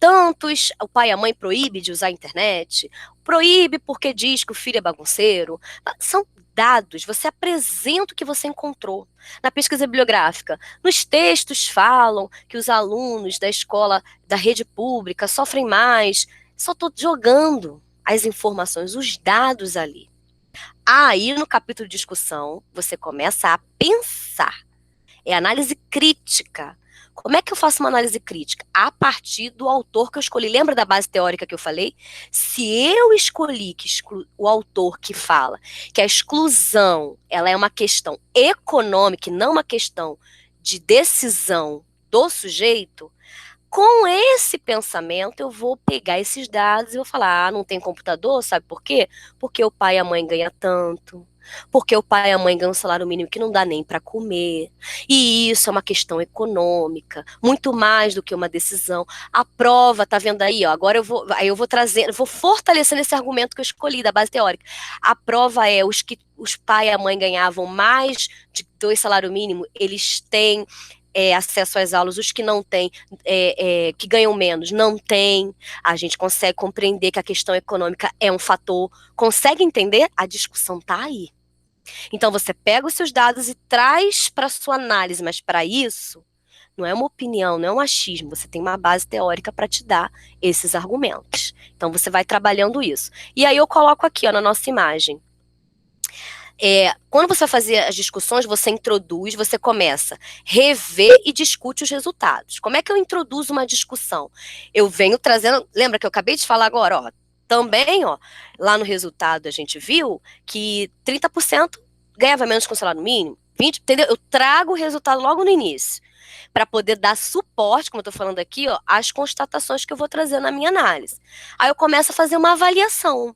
tantos, o pai e a mãe proíbe de usar a internet, proíbe porque diz que o filho é bagunceiro, são dados, você apresenta o que você encontrou. Na pesquisa bibliográfica, nos textos falam que os alunos da escola, da rede pública, sofrem mais. Só estou jogando as informações, os dados ali. Aí, no capítulo de discussão, você começa a pensar. É análise crítica. Como é que eu faço uma análise crítica? A partir do autor que eu escolhi. Lembra da base teórica que eu falei? Se eu escolhi o autor que fala que a exclusão ela é uma questão econômica e não uma questão de decisão do sujeito, com esse pensamento, eu vou pegar esses dados e vou falar, não tem computador, sabe por quê? Porque o pai e a mãe ganham tanto, porque o pai e a mãe ganham um salário mínimo que não dá nem para comer, e isso é uma questão econômica, muito mais do que uma decisão. A prova, tá vendo aí, ó, agora eu vou trazer, vou fortalecendo esse argumento que eu escolhi da base teórica. A prova é os que os pai e a mãe ganhavam mais de 2 salários mínimos, eles têm acesso às aulas, os que não têm, que ganham menos, não têm. A gente consegue compreender que a questão econômica é um fator. Consegue entender? A discussão está aí. Então, você pega os seus dados e traz para a sua análise, mas para isso, não é uma opinião, não é um achismo, você tem uma base teórica para te dar esses argumentos. Então, você vai trabalhando isso. E aí eu coloco aqui, ó, na nossa imagem. Quando você vai fazer as discussões, você introduz, você começa a rever e discute os resultados. Como é que eu introduzo uma discussão? Eu venho trazendo, lembra que eu acabei de falar agora, ó, também, ó, lá no resultado a gente viu que 30% ganhava menos com o salário mínimo, 20%, entendeu? Eu trago o resultado logo no início, para poder dar suporte, como eu estou falando aqui, ó, às constatações que eu vou trazer na minha análise. Aí eu começo a fazer uma avaliação,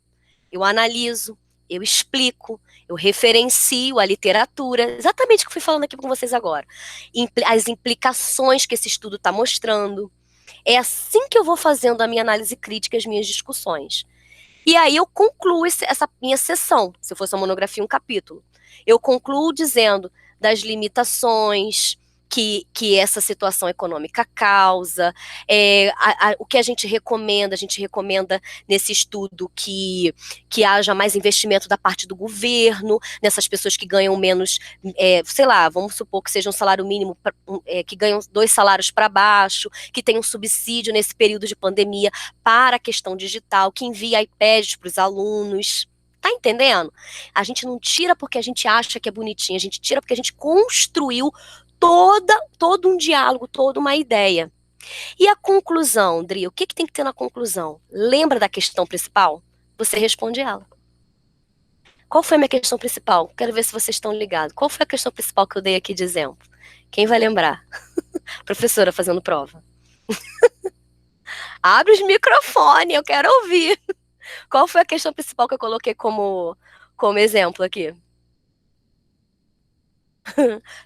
eu analiso, eu explico, eu referencio a literatura, exatamente o que eu fui falando aqui com vocês agora, as implicações que esse estudo está mostrando. É assim que eu vou fazendo a minha análise crítica, as minhas discussões. E aí eu concluo essa minha sessão, se fosse uma monografia, um capítulo. Eu concluo dizendo das limitações que essa situação econômica causa, o que a gente recomenda nesse estudo que haja mais investimento da parte do governo, nessas pessoas que ganham menos, sei lá, vamos supor que seja um salário mínimo, que ganham 2 salários para baixo, que tem um subsídio nesse período de pandemia para a questão digital, que envia iPads para os alunos. Tá entendendo? A gente não tira porque a gente acha que é bonitinho, a gente tira porque a gente construiu todo um diálogo, toda uma ideia. E a conclusão, Dri, o que tem que ter na conclusão? Lembra da questão principal? Você responde ela. Qual foi a minha questão principal? Quero ver se vocês estão ligados. Qual foi a questão principal que eu dei aqui de exemplo? Quem vai lembrar? Professora fazendo prova. Abre os microfones, eu quero ouvir. Qual foi a questão principal que eu coloquei como exemplo aqui?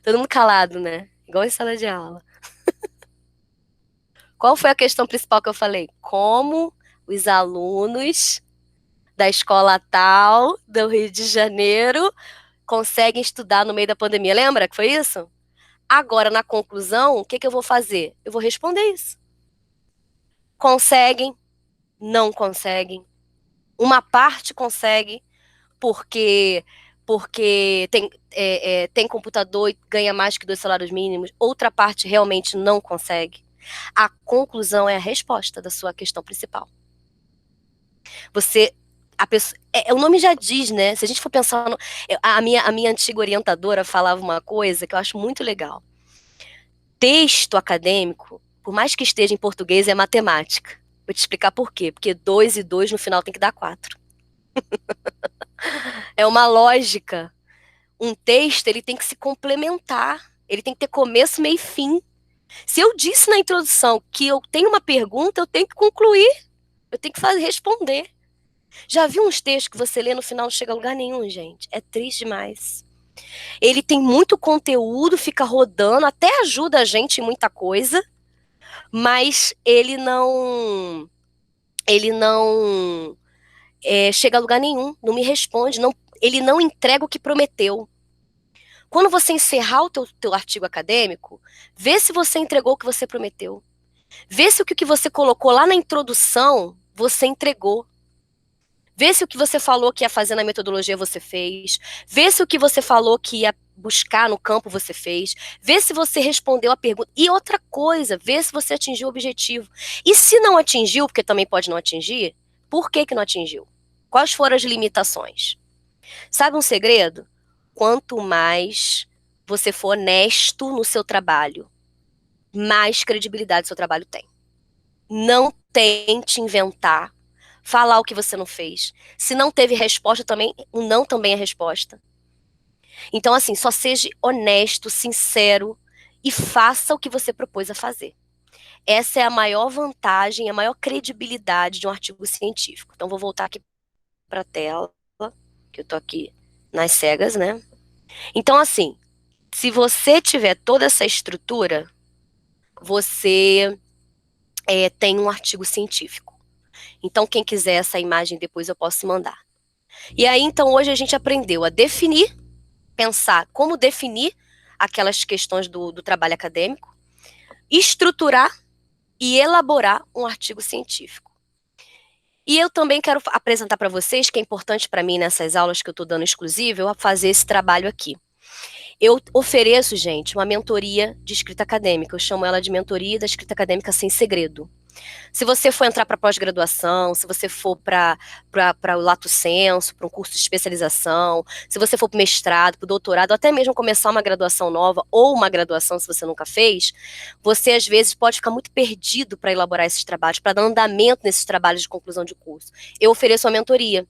Todo mundo calado, né? Igual em sala de aula. Qual foi a questão principal que eu falei? Como os alunos da escola tal, do Rio de Janeiro, conseguem estudar no meio da pandemia. Lembra que foi isso? Agora, na conclusão, o que eu vou fazer? Eu vou responder isso. Conseguem, não conseguem. Uma parte consegue, porque tem computador e ganha mais que 2 salários mínimos. Outra parte realmente não consegue. A conclusão é a resposta da sua questão principal. O nome já diz, né? Se a gente for pensar, a minha antiga orientadora falava uma coisa que eu acho muito legal. Texto acadêmico, por mais que esteja em português, é matemática. Vou te explicar por quê. Porque 2 e 2 no final tem que dar 4. É uma lógica. Um texto, ele tem que se complementar. Ele tem que ter começo, meio e fim. Se eu disse na introdução que eu tenho uma pergunta, eu tenho que concluir. Eu tenho que responder. Já viu uns textos que você lê no final não chega a lugar nenhum, gente? É triste demais. Ele tem muito conteúdo, fica rodando, até ajuda a gente em muita coisa, mas ele não chega a lugar nenhum, não me responde, ele não entrega o que prometeu. Quando você encerrar o teu artigo acadêmico, vê se você entregou o que você prometeu. Vê se o que você colocou lá na introdução, você entregou. Vê se o que você falou que ia fazer na metodologia você fez. Vê se o que você falou que ia buscar no campo você fez. Vê se você respondeu a pergunta. E outra coisa, vê se você atingiu o objetivo. E se não atingiu, porque também pode não atingir, por que não atingiu? Quais foram as limitações? Sabe um segredo? Quanto mais você for honesto no seu trabalho, mais credibilidade seu trabalho tem. Não tente inventar, falar o que você não fez. Se não teve resposta também, o não também é resposta. Então, assim, só seja honesto, sincero e faça o que você propôs a fazer. Essa é a maior vantagem, a maior credibilidade de um artigo científico. Então, vou voltar aqui para a tela, que eu tô aqui nas cegas, né? Então, assim, se você tiver toda essa estrutura, você tem um artigo científico. Então, quem quiser essa imagem depois eu posso mandar. E aí, então, hoje a gente aprendeu a definir, pensar como definir aquelas questões do trabalho acadêmico, estruturar e elaborar um artigo científico. E eu também quero apresentar para vocês, que é importante para mim nessas aulas que eu estou dando exclusiva, eu fazer esse trabalho aqui. Eu ofereço, gente, uma mentoria de escrita acadêmica. Eu chamo ela de mentoria da escrita acadêmica sem segredo. Se você for entrar para pós-graduação, se você for para o lato sensu, para um curso de especialização, se você for para o mestrado, para o doutorado, ou até mesmo começar uma graduação nova ou uma graduação se você nunca fez, você às vezes pode ficar muito perdido para elaborar esses trabalhos, para dar andamento nesses trabalhos de conclusão de curso. Eu ofereço uma mentoria.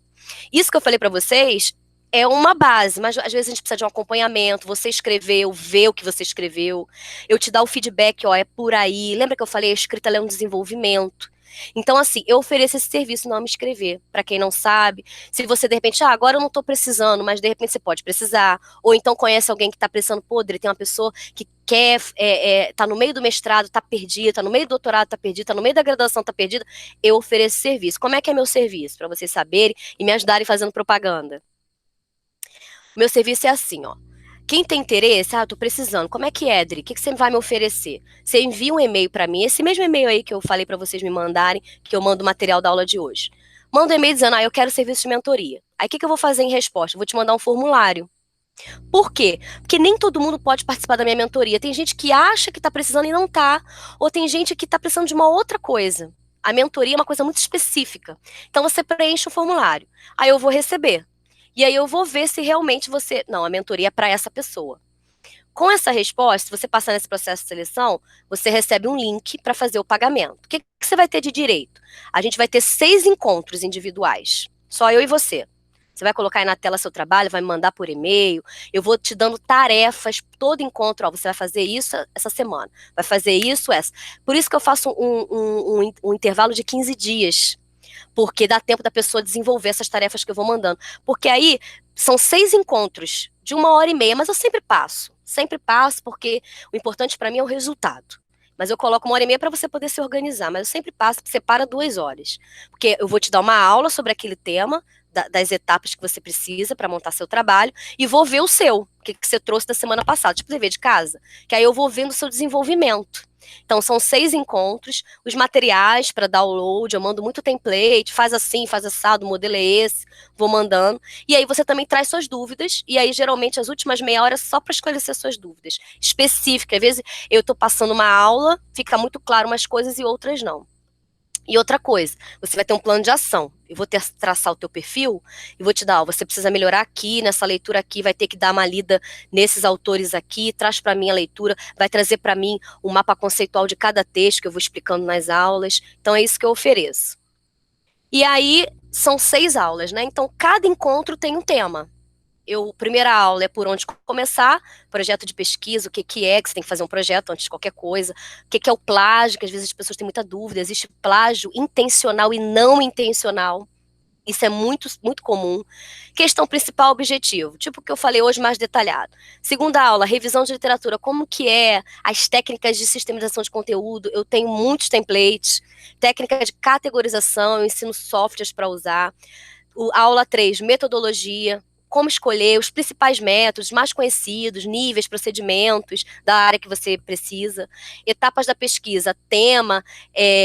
Isso que eu falei para vocês é uma base, mas às vezes a gente precisa de um acompanhamento, você escreveu, vê o que você escreveu, eu te dar o feedback, ó, é por aí. Lembra que eu falei, a escrita é um desenvolvimento. Então, assim, eu ofereço esse serviço, não me escrever. Para quem não sabe, se você de repente, agora eu não estou precisando, mas de repente você pode precisar, ou então conhece alguém que está precisando, tem uma pessoa que quer, tá no meio do mestrado, tá perdida, tá no meio do doutorado, tá perdida, tá no meio da graduação, tá perdida, eu ofereço serviço. Como é que é meu serviço? Para vocês saberem e me ajudarem fazendo propaganda. Meu serviço é assim, ó. Quem tem interesse, eu tô precisando, como é que é, Dri? O que você vai me oferecer? Você envia um e-mail para mim, esse mesmo e-mail aí que eu falei para vocês me mandarem, que eu mando o material da aula de hoje. Manda um e-mail dizendo, eu quero serviço de mentoria. Aí o que eu vou fazer em resposta? Eu vou te mandar um formulário. Por quê? Porque nem todo mundo pode participar da minha mentoria. Tem gente que acha que tá precisando e não tá. Ou tem gente que tá precisando de uma outra coisa. A mentoria é uma coisa muito específica. Então você preenche o formulário. Aí eu vou receber. E aí eu vou ver se realmente você... Não, a mentoria é para essa pessoa. Com essa resposta, se você passar nesse processo de seleção, você recebe um link para fazer o pagamento. O que você vai ter de direito? A gente vai ter 6 encontros individuais, só eu e você. Você vai colocar aí na tela seu trabalho, vai me mandar por e-mail, eu vou te dando tarefas, todo encontro, ó, você vai fazer isso essa semana, vai fazer isso essa. Por isso que eu faço um intervalo de 15 dias, porque dá tempo da pessoa desenvolver essas tarefas que eu vou mandando. Porque aí são 6 encontros de 1h30, mas eu sempre passo, porque o importante para mim é o resultado. Mas eu coloco 1h30 para você poder se organizar, mas eu sempre passo, separa 2 horas. Porque eu vou te dar uma aula sobre aquele tema, das etapas que você precisa para montar seu trabalho, e vou ver o seu, o que você trouxe da semana passada, tipo dever de casa, que aí eu vou vendo o seu desenvolvimento. Então, são 6 encontros, os materiais para download, eu mando muito template, faz assim, faz assado, o modelo é esse, vou mandando. E aí você também traz suas dúvidas, e aí geralmente as últimas meia hora é só para esclarecer suas dúvidas específicas. Às vezes eu estou passando uma aula, fica muito claro umas coisas e outras não. E outra coisa, você vai ter um plano de ação. Eu vou traçar o teu perfil e vou te dar, ó, você precisa melhorar aqui, nessa leitura aqui, vai ter que dar uma lida nesses autores aqui, traz para mim a leitura, vai trazer para mim o mapa conceitual de cada texto que eu vou explicando nas aulas. Então é isso que eu ofereço. E aí são 6 aulas, né? Então cada encontro tem um tema. Primeira aula é por onde começar, projeto de pesquisa, o que você tem que fazer um projeto antes de qualquer coisa, o que é o plágio, que às vezes as pessoas têm muita dúvida, existe plágio intencional e não intencional, isso é muito, muito comum. Questão principal, objetivo, tipo o que eu falei hoje mais detalhado. Segunda aula, revisão de literatura, como que é as técnicas de sistematização de conteúdo, eu tenho muitos templates, técnica de categorização, eu ensino softwares para usar. Aula 3, metodologia, como escolher os principais métodos mais conhecidos, níveis, procedimentos da área que você precisa, etapas da pesquisa, tema,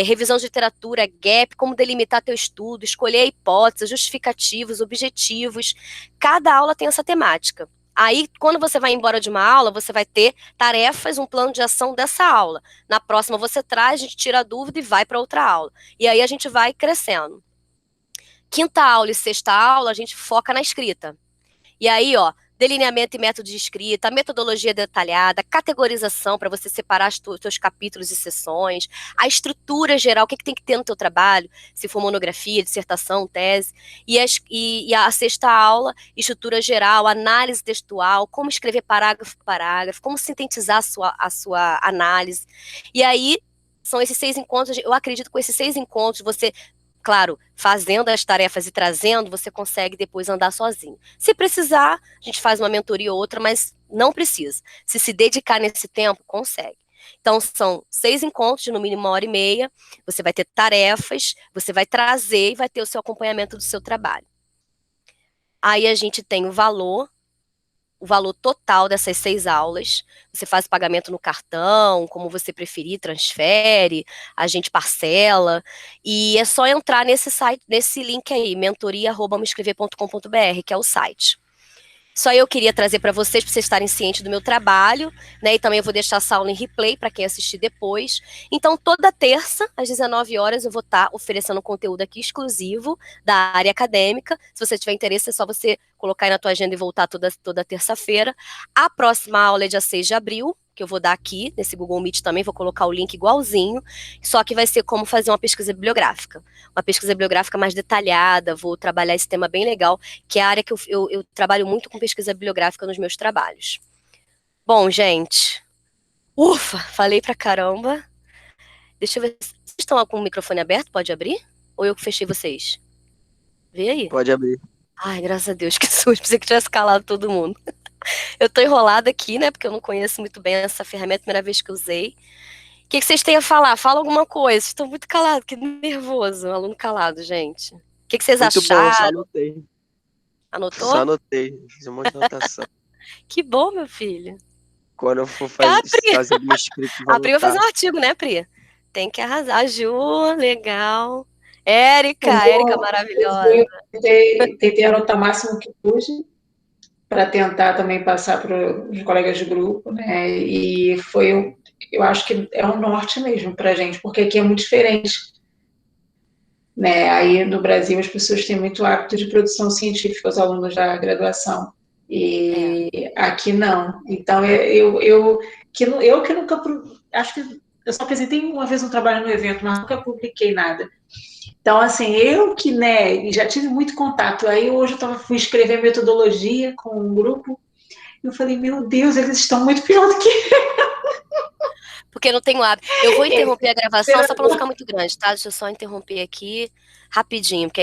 revisão de literatura, gap, como delimitar teu estudo, escolher a hipótese, justificativos, objetivos. Cada aula tem essa temática. Aí, quando você vai embora de uma aula, você vai ter tarefas, um plano de ação dessa aula. Na próxima você traz, a gente tira a dúvida e vai para outra aula. E aí a gente vai crescendo. Quinta aula e sexta aula, a gente foca na escrita. E aí, ó, delineamento e método de escrita, metodologia detalhada, categorização para você separar os seus capítulos e sessões, a estrutura geral, o que tem que ter no teu trabalho, se for monografia, dissertação, tese, e a sexta aula, estrutura geral, análise textual, como escrever parágrafo por parágrafo, como sintetizar a sua análise. E aí, são esses 6 encontros, eu acredito que com esses 6 encontros, você... Claro, fazendo as tarefas e trazendo, você consegue depois andar sozinho. Se precisar, a gente faz uma mentoria ou outra, mas não precisa. Se dedicar nesse tempo, consegue. Então, são 6 encontros de no mínimo 1h30, você vai ter tarefas, você vai trazer e vai ter o seu acompanhamento do seu trabalho. Aí a gente tem o valor total dessas 6 aulas, você faz o pagamento no cartão, como você preferir, transfere, a gente parcela, e é só entrar nesse site, nesse link aí, mentoria@meescrever.com.br, que é o site. Só eu queria trazer para vocês estarem cientes do meu trabalho, né? E também eu vou deixar essa aula em replay para quem assistir depois. Então, toda terça, às 19 horas, eu vou estar oferecendo conteúdo aqui exclusivo da área acadêmica. Se você tiver interesse, é só você colocar aí na tua agenda e voltar toda terça-feira. A próxima aula é dia 6 de abril, que eu vou dar aqui, nesse Google Meet também, vou colocar o link igualzinho, só que vai ser como fazer uma pesquisa bibliográfica. Uma pesquisa bibliográfica mais detalhada, vou trabalhar esse tema bem legal, que é a área que eu trabalho muito com pesquisa bibliográfica nos meus trabalhos. Bom, gente, ufa, falei pra caramba. Deixa eu ver, vocês estão com o microfone aberto? Pode abrir? Ou eu que fechei vocês? Vê aí. Pode abrir. Ai, graças a Deus, que susto, pensei que tivesse calado todo mundo. Eu tô enrolada aqui, né, porque eu não conheço muito bem essa ferramenta, primeira vez que usei. O que vocês têm a falar? Fala alguma coisa. Vocês estão muito calados, que nervoso, um aluno calado, gente. O que vocês Muito acharam? bom, só anotei. Anotou? Só anotei, fiz um monte de anotação. Que bom, meu filho. Quando eu for fazer uma escrita, vou A Pri vai fazer um anotar. artigo, né, Pri? Tem que arrasar. Ju, legal. Érica maravilhosa. Eu tentei anotar o máximo que pude para tentar também passar para os colegas de grupo, né? E eu acho que é um norte mesmo para a gente, porque aqui é muito diferente, né? Aí no Brasil as pessoas têm muito hábito de produção científica, os alunos da graduação, E aqui não. Então, eu que nunca, acho que eu só apresentei uma vez um trabalho no evento, mas nunca publiquei nada. Então, assim, eu que, né, já tive muito contato. Aí hoje fui escrever metodologia com um grupo, e eu falei, meu Deus, eles estão muito pior do que Porque não tenho hábito. Eu vou interromper a gravação só para não ficar muito grande, tá? Deixa eu só interromper aqui rapidinho, porque